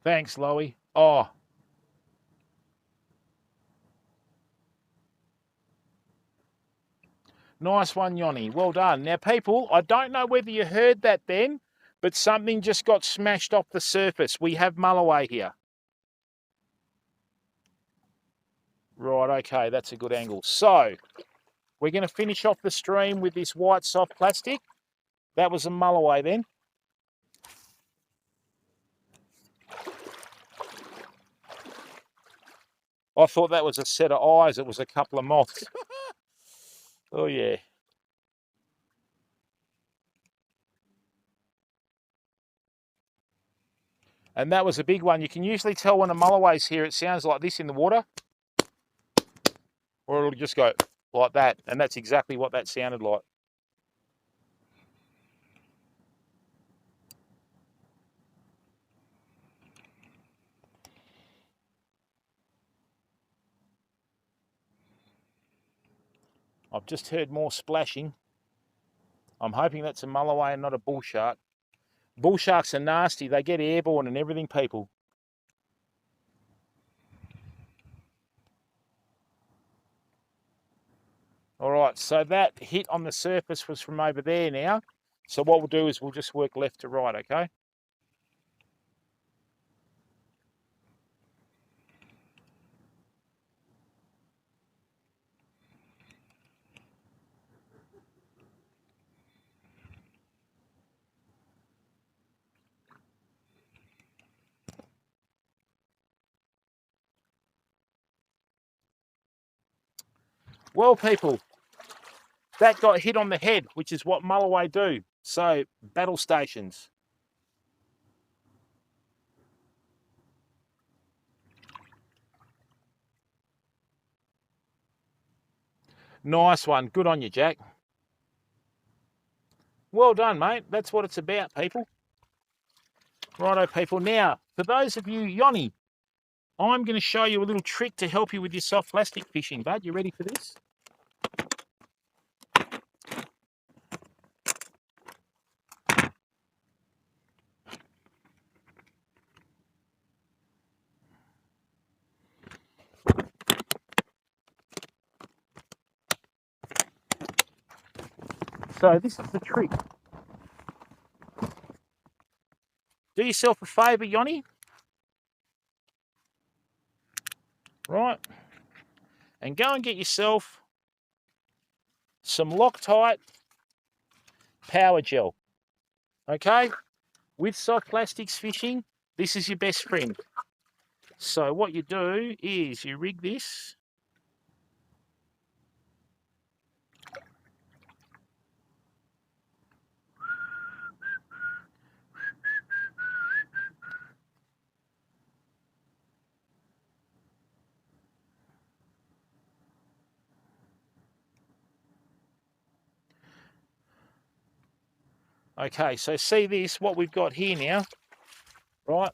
Thanks, Loey. Oh. Nice one, Yoni. Well done. Now, people, I don't know whether you heard that then, but something just got smashed off the surface. We have mulloway here. Right, okay, that's a good angle. So, we're going to finish off the stream with this white soft plastic. That was a mulloway then. I thought that was a set of eyes. It was a couple of moths. Oh, yeah. And that was a big one. You can usually tell when a mulloway's here, it sounds like this in the water. Or it'll just go like that. And that's exactly what that sounded like. I've just heard more splashing. I'm hoping that's a mulloway and not a bull shark. Bull sharks are nasty. They get airborne and everything, people. All right, so that hit on the surface was from over there now. So what we'll do is we'll just work left to right, okay? Well, people, that got hit on the head, which is what mulloway do. So, battle stations. Nice one. Good on you, Jack. Well done, mate. That's what it's about, people. Righto, people. Now, for those of you, Yoni, I'm going to show you a little trick to help you with your soft plastic fishing, bud. You ready for this? So this is the trick. Do yourself a favour, Yoni. Right. And go and get yourself some Loctite power gel. Okay? With soft plastics fishing, this is your best friend. So what you do is you rig this. Okay, so see this, what we've got here now, right,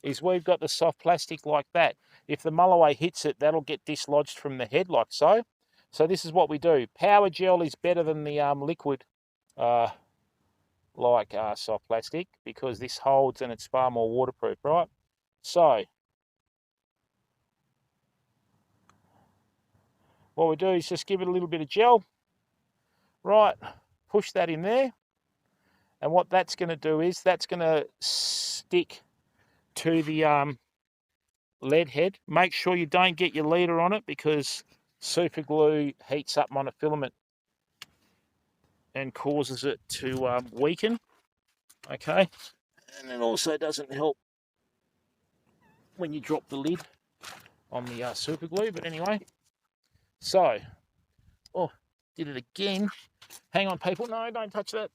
is we've got the soft plastic like that. If the mulloway hits it, that'll get dislodged from the head like so. So this is what we do. Power gel is better than the liquid soft plastic because this holds and it's far more waterproof, right? So what we do is just give it a little bit of gel, right, push that in there. And what that's going to do is that's going to stick to the lead head. Make sure you don't get your leader on it because super glue heats up monofilament and causes it to weaken. Okay, and it also doesn't help when you drop the lid on the super glue. But anyway, so did it again. Hang on, people. No, don't touch that.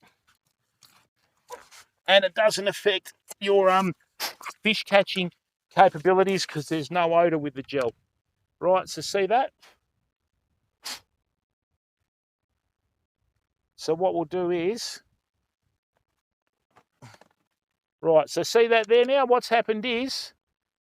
And it doesn't affect your fish catching capabilities because there's no odor with the gel. Right, so see that? So what we'll do is, right, so see that there now? What's happened is,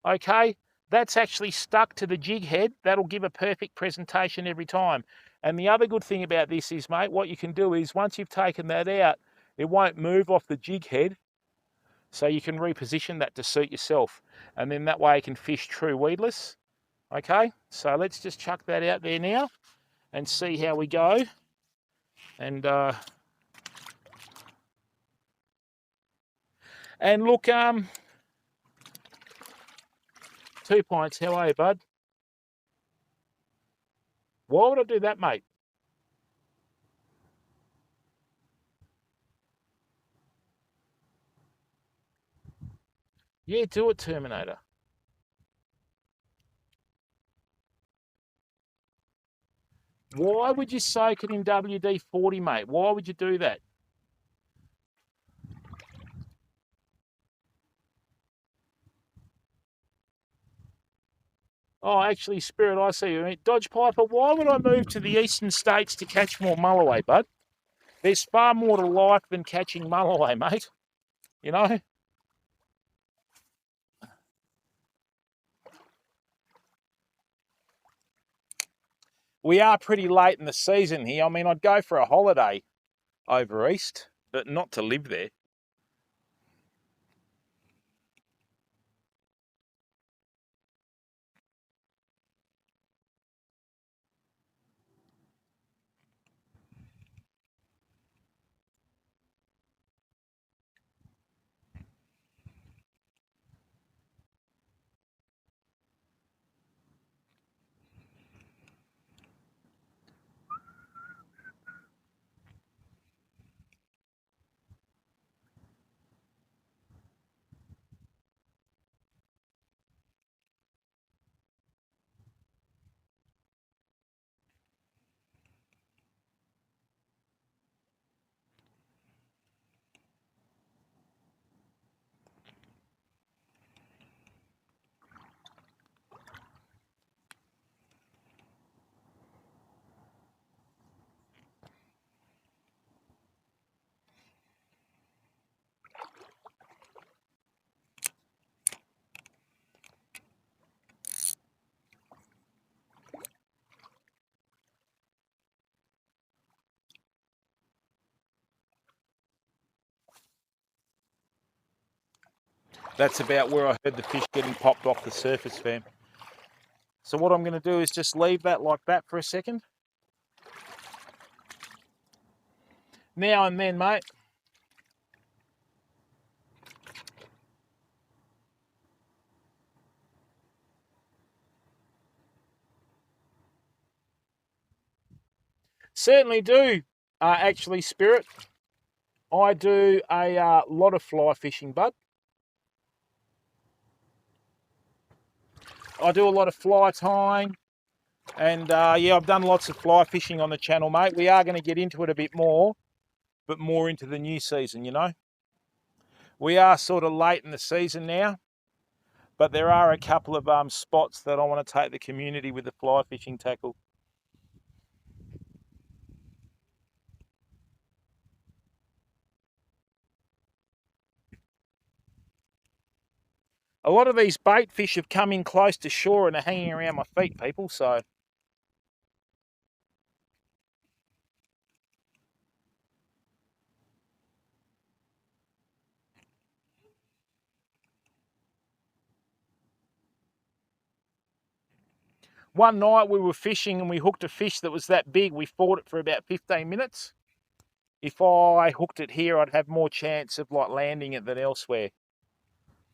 okay, that's actually stuck to the jig head. That'll give a perfect presentation every time. And the other good thing about this is, mate, what you can do is once you've taken that out, it won't move off the jig head. So you can reposition that to suit yourself. And then that way you can fish true weedless. Okay, so let's just chuck that out there now and see how we go. And look, 2 pints, how are you, bud? Why would I do that, mate? Yeah, do it, Terminator. Why would you soak it in WD-40, mate? Why would you do that? Oh, actually, Spirit, I see you. Dodge Piper, why would I move to the eastern states to catch more mulloway, bud? There's far more to life than catching mulloway, mate. You know? We are pretty late in the season here. I mean, I'd go for a holiday over east, but not to live there. That's about where I heard the fish getting popped off the surface, fam. So what I'm going to do is just leave that like that for a second. Now and then, mate. Certainly do, actually, Spirit. I do a lot of fly fishing, bud. I do a lot of fly tying, and yeah, I've done lots of fly fishing on the channel, mate. We are going to get into it a bit more, but more into the new season, you know. We are sort of late in the season now, but there are a couple of spots that I want to take the community with the fly fishing tackle. A lot of these bait fish have come in close to shore and are hanging around my feet, people, so... One night we were fishing and we hooked a fish that was that big. We fought it for about 15 minutes. If I hooked it here, I'd have more chance of like landing it than elsewhere.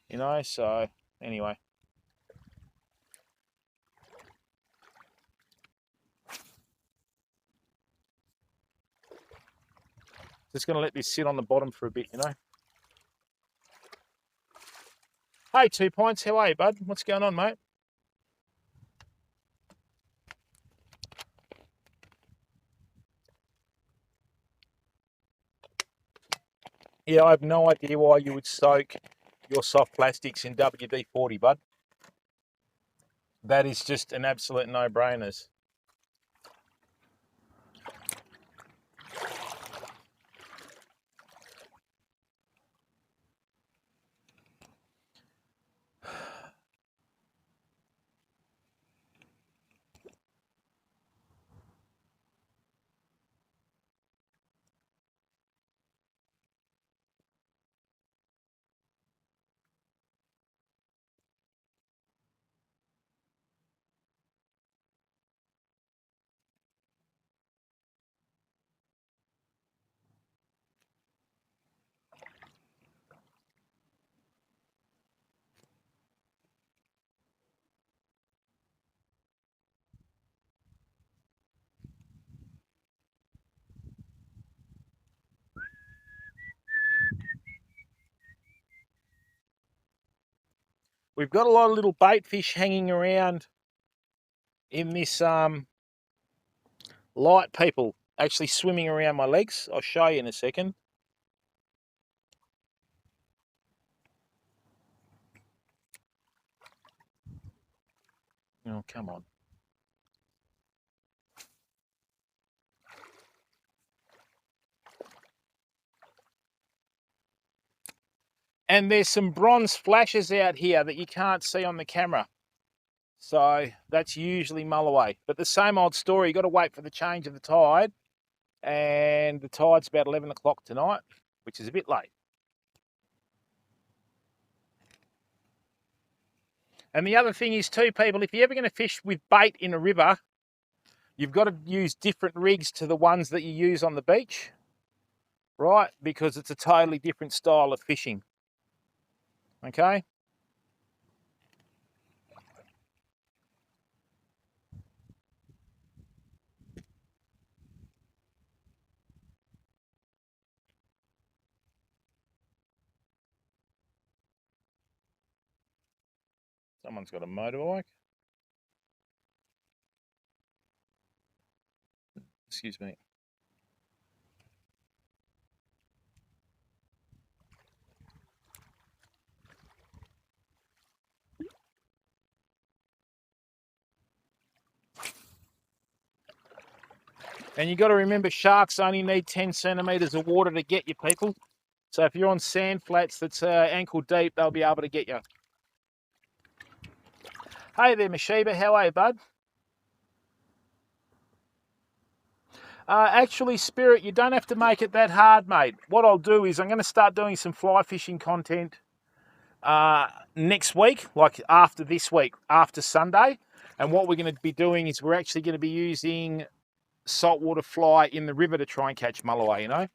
You know, so anyway. Just going to let this sit on the bottom for a bit, you know. Hey, 2 Pints, how are you, bud? What's going on, mate? Yeah, I have no idea why you would soak your soft plastics in WD-40, bud. That is just an absolute no-brainers. We've got a lot of little bait fish hanging around in this light, people, actually swimming around my legs. I'll show you in a second. Oh, come on. And there's some bronze flashes out here that you can't see on the camera. So that's usually mulloway. But the same old story, you've got to wait for the change of the tide. And the tide's about 11 o'clock tonight, which is a bit late. And the other thing is too, people, if you're ever going to fish with bait in a river, you've got to use different rigs to the ones that you use on the beach, right? Because it's a totally different style of fishing. Okay? Someone's got a motorbike. Excuse me. And you've got to remember, sharks only need 10 centimetres of water to get you, people. So if you're on sand flats that's ankle deep, they'll be able to get you. Hey there, Mashiba. How are you, bud? Actually, Spirit, you don't have to make it that hard, mate. What I'll do is I'm going to start doing some fly fishing content next week, like after this week, after Sunday. And what we're going to be doing is we're actually going to be using saltwater fly in the river to try and catch mulloway, you know.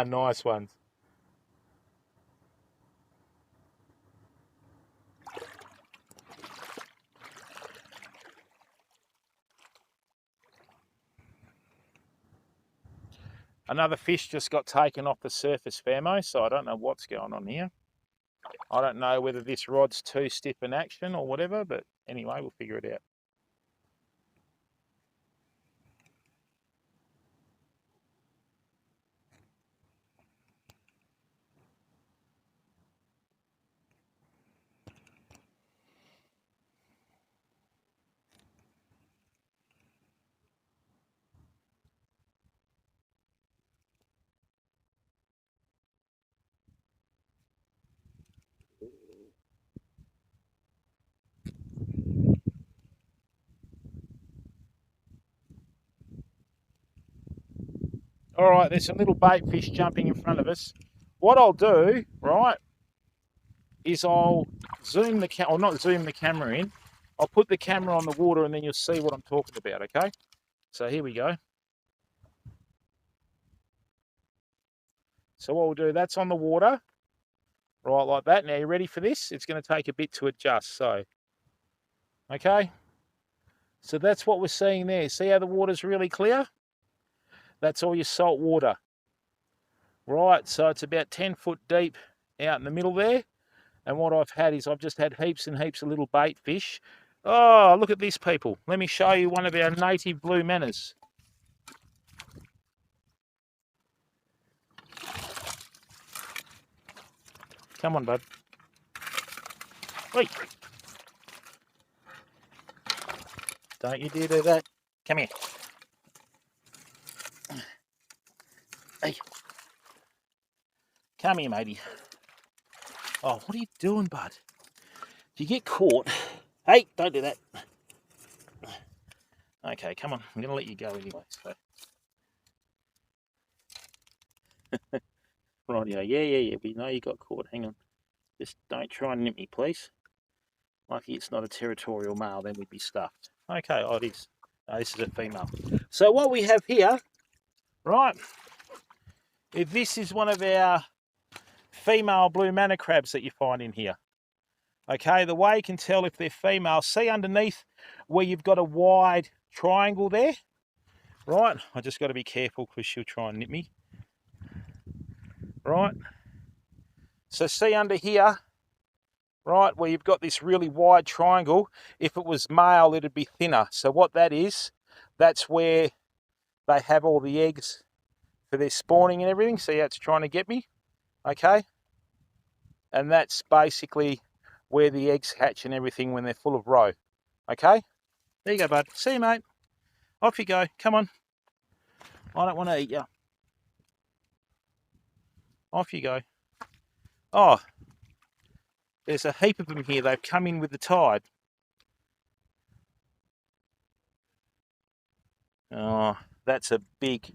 Nice ones. Another fish just got taken off the surface, Famo, so I don't know what's going on here. I don't know whether this rod's too stiff in action or whatever, but anyway, we'll figure it out. All right, there's some little bait fish jumping in front of us. What I'll do, right, is I'll zoom the or not zoom the camera in. I'll put the camera on the water and then you'll see what I'm talking about, okay? So here we go. So what we'll do, that's on the water, right, like that. Now, you ready for this? It's going to take a bit to adjust, so, okay? So that's what we're seeing there. See how the water's really clear? That's all your salt water. Right, so it's about 10 foot deep out in the middle there. And what I've had is I've just had heaps and heaps of little bait fish. Oh, look at this, people. Let me show you one of our native blue manners. Come on, bud. Wait. Don't you dare do that. Come here. Hey. Come here, matey. Oh, what are you doing, bud? If you get caught... Hey, don't do that. Okay, come on. I'm going to let you go anyway. So. Rightio. Yeah. We know you got caught. Hang on. Just don't try and nip me, please. Lucky it's not a territorial male, then we'd be stuffed. Okay, oh, it is. No, this is a female. So what we have here, right, if this is one of our female blue manna crabs that you find in here. Okay, the way you can tell if they're female, see underneath where you've got a wide triangle there? Right, I just got to be careful because she'll try and nip me. Right. So see under here, right, where you've got this really wide triangle, if it was male, it'd be thinner. So what that is, that's where they have all the eggs for their spawning and everything. See how it's trying to get me? Okay. And that's basically where the eggs hatch and everything when they're full of roe. Okay? There you go, bud. See you, mate. Off you go. Come on. I don't want to eat you. Off you go. Oh, there's a heap of them here. They've come in with the tide. Oh, that's a big,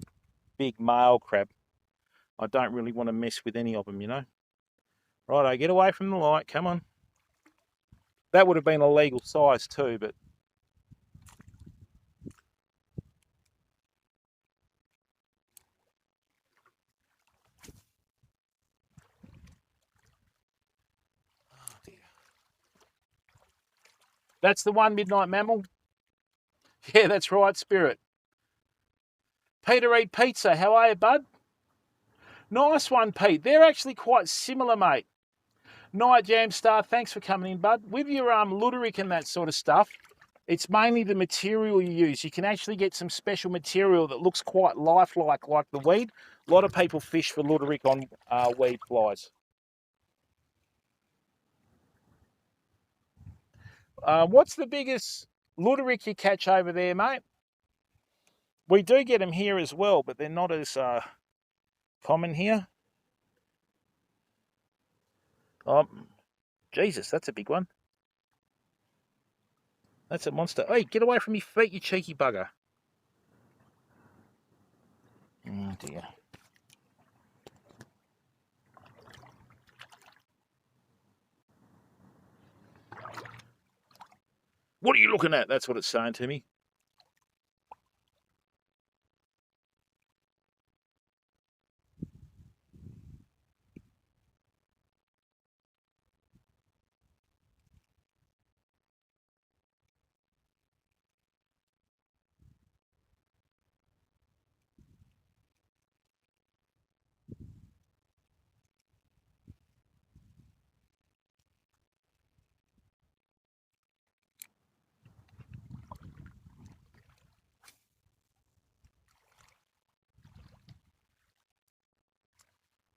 big male crab. I don't really want to mess with any of them, you know. Righto, get away from the light. Come on. That would have been a legal size too, but oh dear. That's the one, Midnight Mammal. Yeah, that's right, Spirit. Peter Eat Pizza, how are you, bud? Nice one, Pete. They're actually quite similar, mate. Night Jam Star, thanks for coming in, bud. With your Ludorik and that sort of stuff, it's mainly the material you use. You can actually get some special material that looks quite lifelike, like the weed. A lot of people fish for Ludorik on weed flies. What's the biggest Ludorik you catch over there, mate? We do get them here as well, but they're not as common here. Oh, Jesus, that's a big one. That's a monster. Hey, get away from your feet, you cheeky bugger. Oh, dear. What are you looking at? That's what it's saying to me.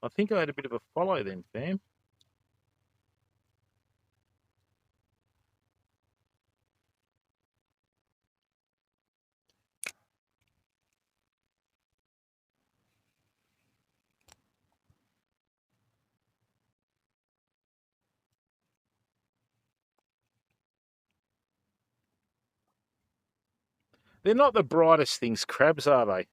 I think I had a bit of a follow then, fam. They're not the brightest things, crabs, are they?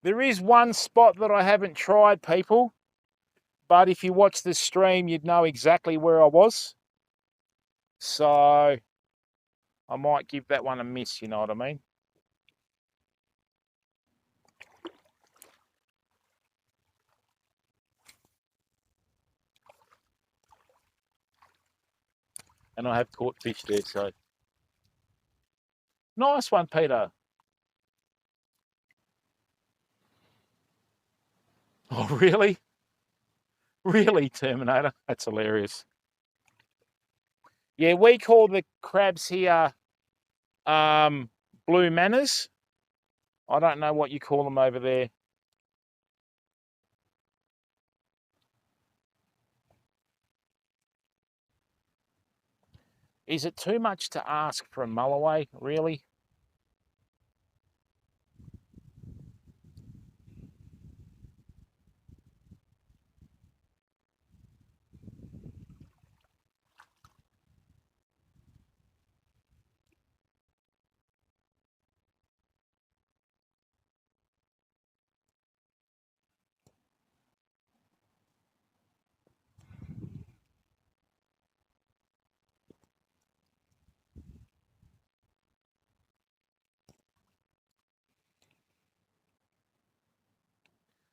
There is one spot that I haven't tried, people. But if you watch the stream, you'd know exactly where I was. So I might give that one a miss, you know what I mean? And I have caught fish there, so. Nice one, Peter. Oh, really? Really, Terminator? That's hilarious. Yeah, we call the crabs here blue manners. I don't know what you call them over there. Is it too much to ask for a mulloway, really?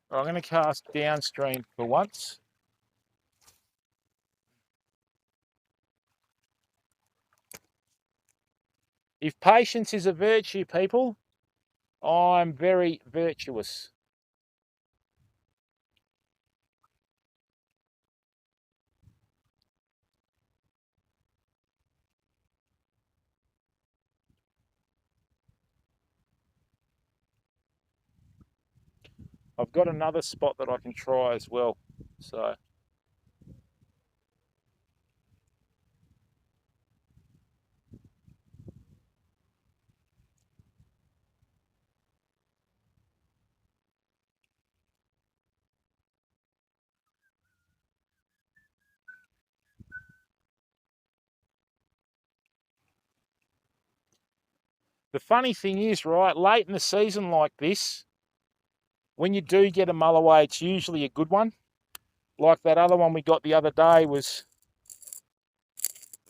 I'm going to cast downstream for once. If patience is a virtue, people, I'm very virtuous. I've got another spot that I can try as well. So the funny thing is, right, late in the season like this, when you do get a mulloway, it's usually a good one. Like that other one we got the other day was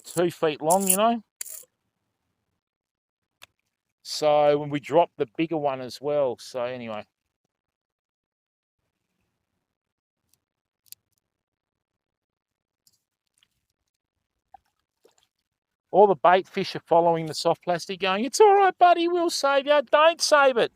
2 feet long, you know. So when we dropped the bigger one as well. So anyway. All the bait fish are following the soft plastic going, it's all right, buddy, we'll save you. Don't save it.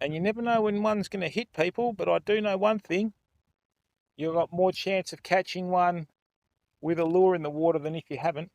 And you never know when one's going to hit, people, but I do know one thing. You've got more chance of catching one with a lure in the water than if you haven't.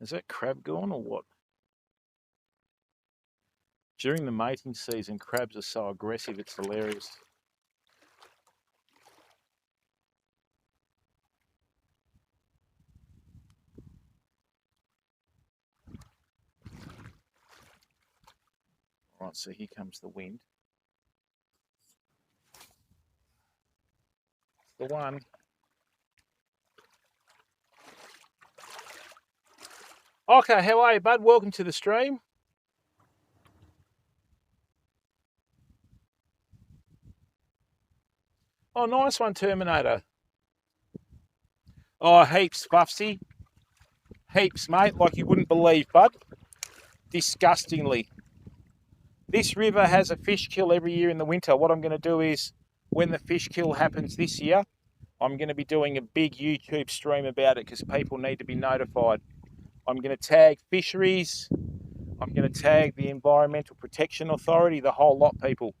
Is that crab gone or what? During the mating season, crabs are so aggressive, it's hilarious. All right, so here comes the wind. The one. Okay, how are you, bud? Welcome to the stream. Oh, nice one, Terminator. Oh, heaps, Buffsy. Heaps, mate, like you wouldn't believe, bud. Disgustingly. This river has a fish kill every year in the winter. What I'm going to do is, when the fish kill happens this year, I'm going to be doing a big YouTube stream about it because people need to be notified. I'm going to tag fisheries. I'm going to tag the Environmental Protection Authority, the whole lot, people.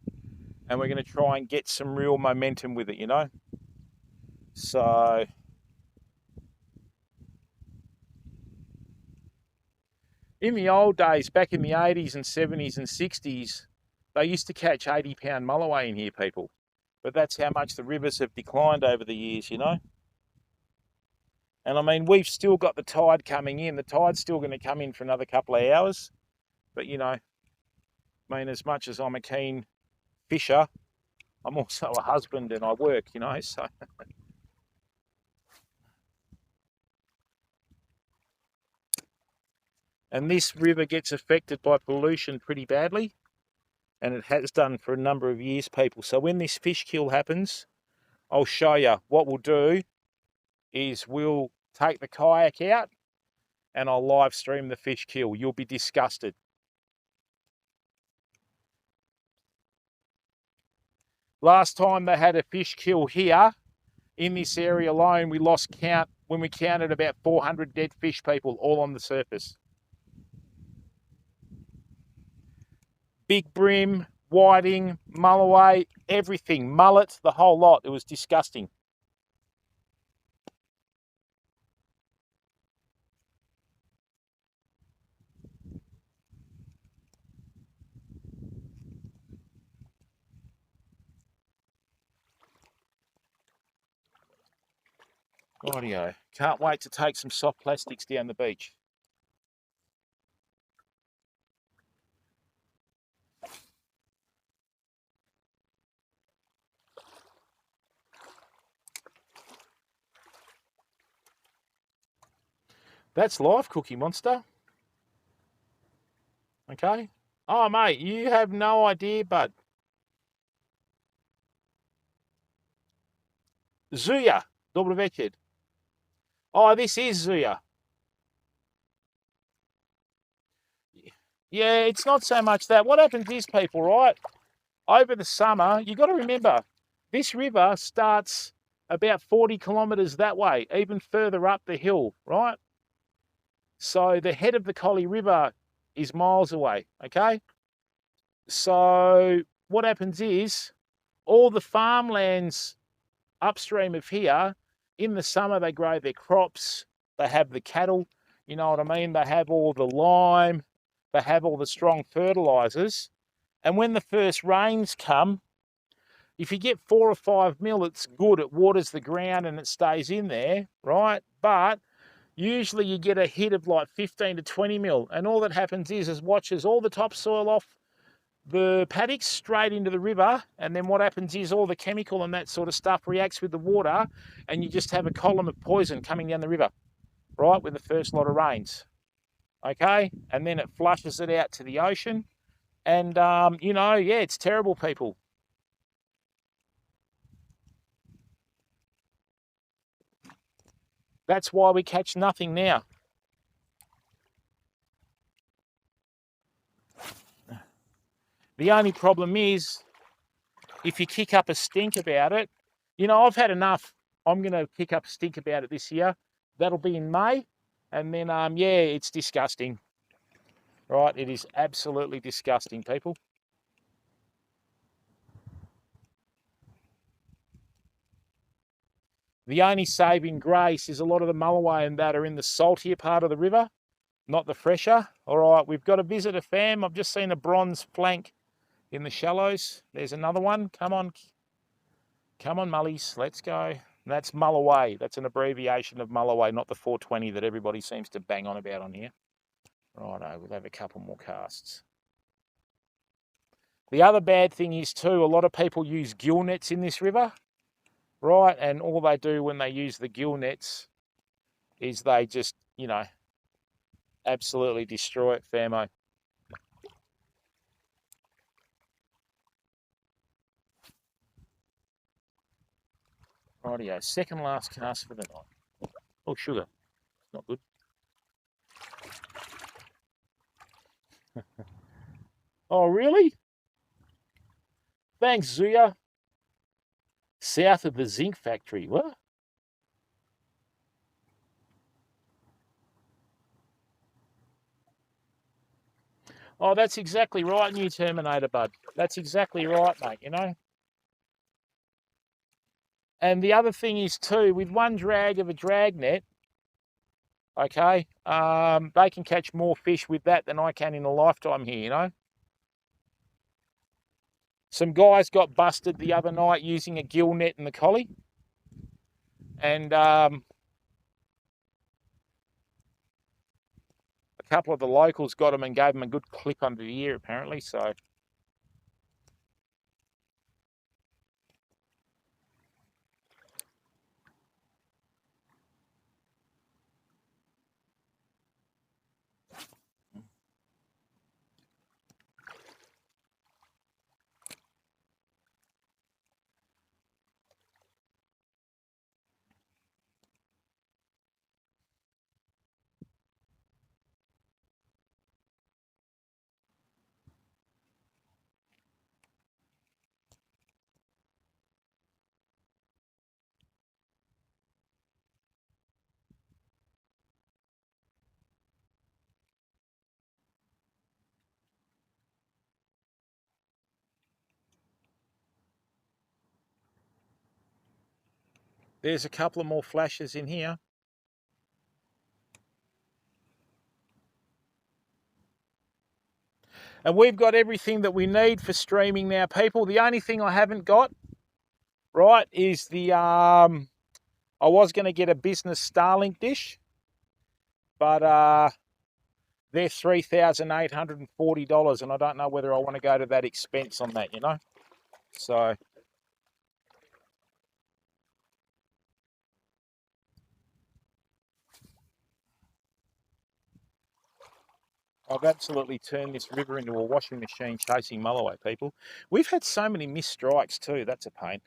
And we're going to try and get some real momentum with it, you know? So in the old days, back in the 80s and 70s and 60s, they used to catch 80-pound mulloway in here, people. But that's how much the rivers have declined over the years, you know? And I mean, we've still got the tide coming in. The tide's still going to come in for another couple of hours. But, you know, I mean, as much as I'm a keen fisher, I'm also a husband and I work, you know, so. And this river gets affected by pollution pretty badly. And it has done for a number of years, people. So when this fish kill happens, I'll show you. What we'll do is we'll take the kayak out and I'll live stream the fish kill. You'll be disgusted. Last time they had a fish kill here in this area alone, we lost count when we counted about 400 dead fish, people, all on the surface. Big bream, whiting, mulloway, everything, mullet, the whole lot. It was disgusting. Rightio. Can't wait to take some soft plastics down the beach. That's live, Cookie Monster. Okay. Oh, mate, you have no idea, bud. Zuya, dobro večer. Oh, this is Zuya. Yeah, it's not so much that. What happens is, people, right, over the summer, you got to remember, this river starts about 40 kilometres that way, even further up the hill, right? So the head of the Collie River is miles away, okay? So what happens is all the farmlands upstream of here, in the summer they grow their crops, they have the cattle, you know what I mean? They have all the lime, they have all the strong fertilisers. And when the first rains come, if you get 4 or 5 mil, it's good. It waters the ground and it stays in there, right? But usually you get a hit of like 15 to 20 mil. And all that happens is washes all the topsoil off the paddocks straight into the river. And then what happens is all the chemical and that sort of stuff reacts with the water. And you just have a column of poison coming down the river, right? With the first lot of rains. Okay. And then it flushes it out to the ocean. And, you know, yeah, it's terrible, people. That's why we catch nothing now. The only problem is, if you kick up a stink about it, you know, I've had enough. I'm going to kick up a stink about it this year. That'll be in May. And then, yeah, it's disgusting. Right? It is absolutely disgusting, people. The only saving grace is a lot of the mulloway and that are in the saltier part of the river, not the fresher. All right, we've got a visitor, fam. I've just seen a bronze flank in the shallows. There's another one. Come on. Come on, mullies. Let's go. That's mulloway. That's an abbreviation of mulloway, not the 420 that everybody seems to bang on about on here. Righto, we'll have a couple more casts. The other bad thing is too, a lot of people use gill nets in this river, right? And all they do when they use the gill nets is they just, you know, absolutely destroy it, famo. Rightio, second last cast for the night. Oh, sugar. Not good. Oh, really? Thanks, Zuya. South of the zinc factory. What? Oh, that's exactly right, New Terminator, bud. That's exactly right, mate, you know? And the other thing is, too, with one drag of a drag net, okay, they can catch more fish with that than I can in a lifetime here, you know? Some guys got busted the other night using a gill net in the Collie. And a couple of the locals got them and gave them a good clip under the ear, apparently, so... There's a couple of more flashes in here. And we've got everything that we need for streaming now, people. The only thing I haven't got, right, is the, I was going to get a business Starlink dish, but they're $3,840, and I don't know whether I want to go to that expense on that, you know? So I've absolutely turned this river into a washing machine chasing mull away, people. We've had so many missed strikes too. That's a pain.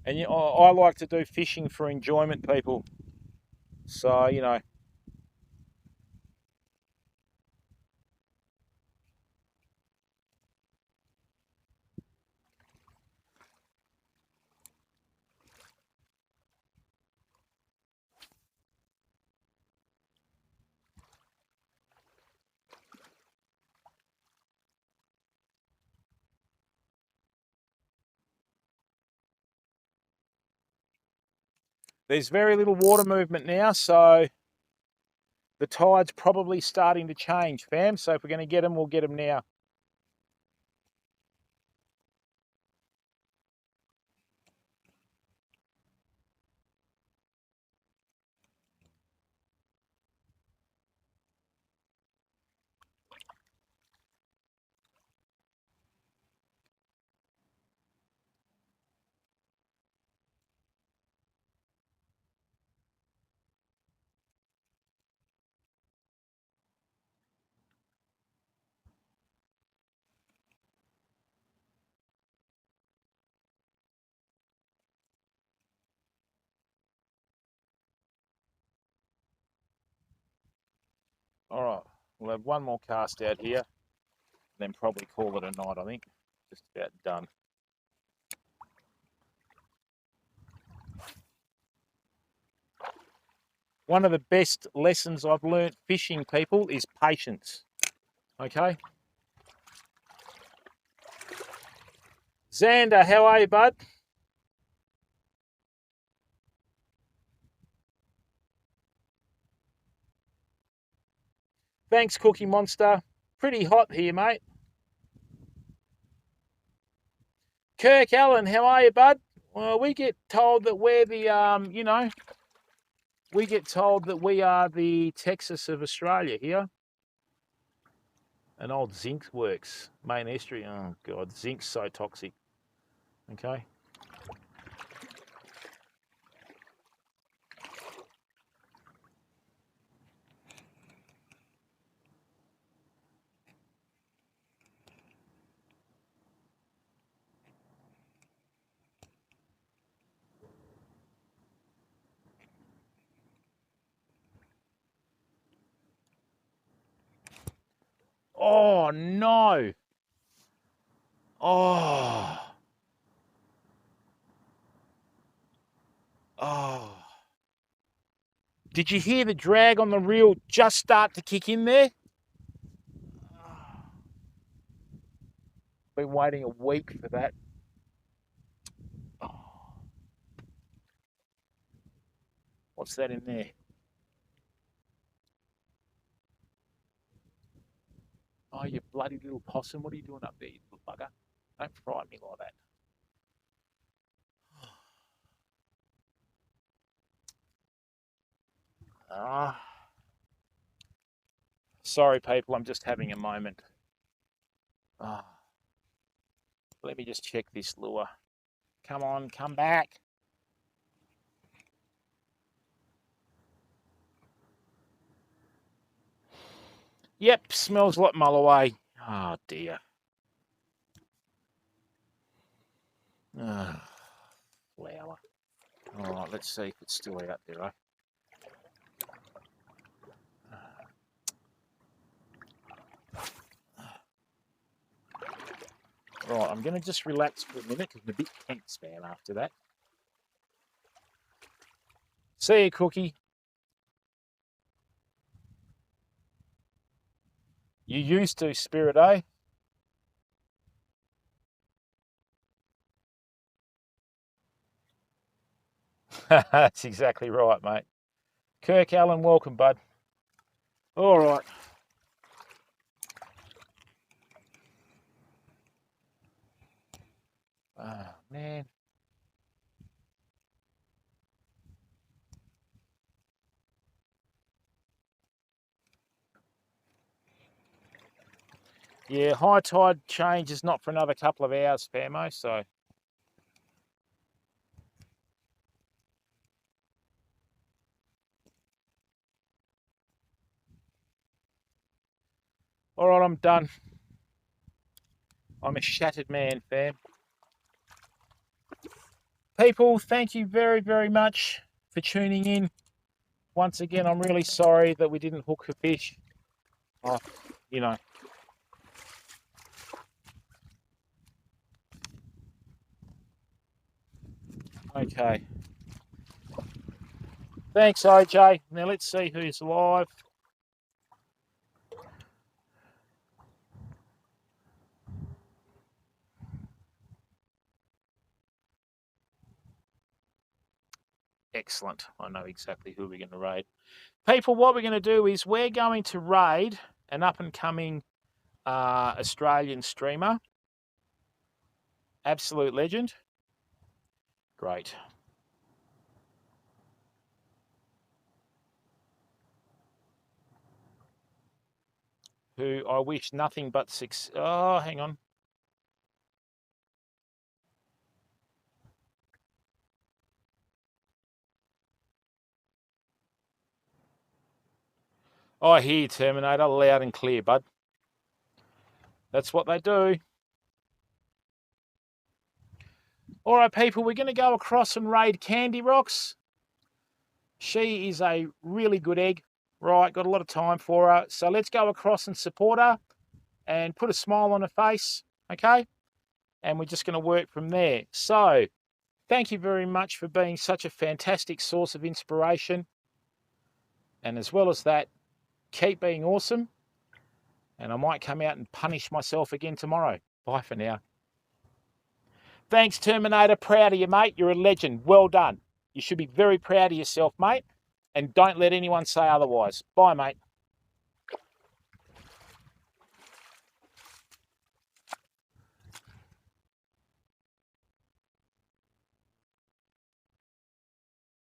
And I like to do fishing for enjoyment, people. So, you know. There's very little water movement now, so the tide's probably starting to change, fam. So if we're going to get them, we'll get them now. All right, we'll have one more cast out here, then probably call it a night, I think. Just about done. One of the best lessons I've learnt fishing, people, is patience. Okay? Xander, how are you, bud? Thanks, Cookie Monster. Pretty hot here, mate. Kirk Allen, how are you, bud? Well, we get told that we're the, you know, we get told that we are the Texas of Australia here. An old zinc works, main estuary. Oh, God, zinc's so toxic. Okay. Oh, no. Oh. Oh. Did you hear the drag on the reel just start to kick in there? Been waiting a week for that. Oh. What's that in there? Oh, you bloody little possum. What are you doing up there, you little bugger? Don't frighten me like that. Ah. Sorry, people. I'm just having a moment. Ah. Let me just check this lure. Come on, come back. Yep, smells like Mulloway. Oh, dear. Flower. All right, let's see if it's still out there, eh? Right, I'm going to just relax for a minute because I'm a bit tense, man, after that. See you, Cookie. You used to, Spirit, eh? That's exactly right, mate. Kirk Allen, welcome, bud. All right. Oh, man. Yeah, high tide change is not for another couple of hours, Famo, so. All right, I'm done. I'm a shattered man, fam. People, thank you very, very much for tuning in. Once again, I'm really sorry that we didn't hook a fish. Oh, you know. Okay. Thanks, OJ. Now let's see who's live. Excellent. I know exactly who we're going to raid. People, what we're going to do is we're going to raid an up-and-coming Australian streamer. Absolute legend. Great. Who I wish nothing but success. Oh, hang on. I hear you, Terminator, loud and clear, bud. That's what they do. All right, people, we're going to go across and raid Candy Rocks. She is a really good egg, right? Got a lot of time for her. So let's go across and support her and put a smile on her face, okay? And we're just going to work from there. So thank you very much for being such a fantastic source of inspiration. And as well as that, keep being awesome. And I might come out and punish myself again tomorrow. Bye for now. Thanks, Terminator. Proud of you, mate. You're a legend. Well done. You should be very proud of yourself, mate. And don't let anyone say otherwise. Bye, mate.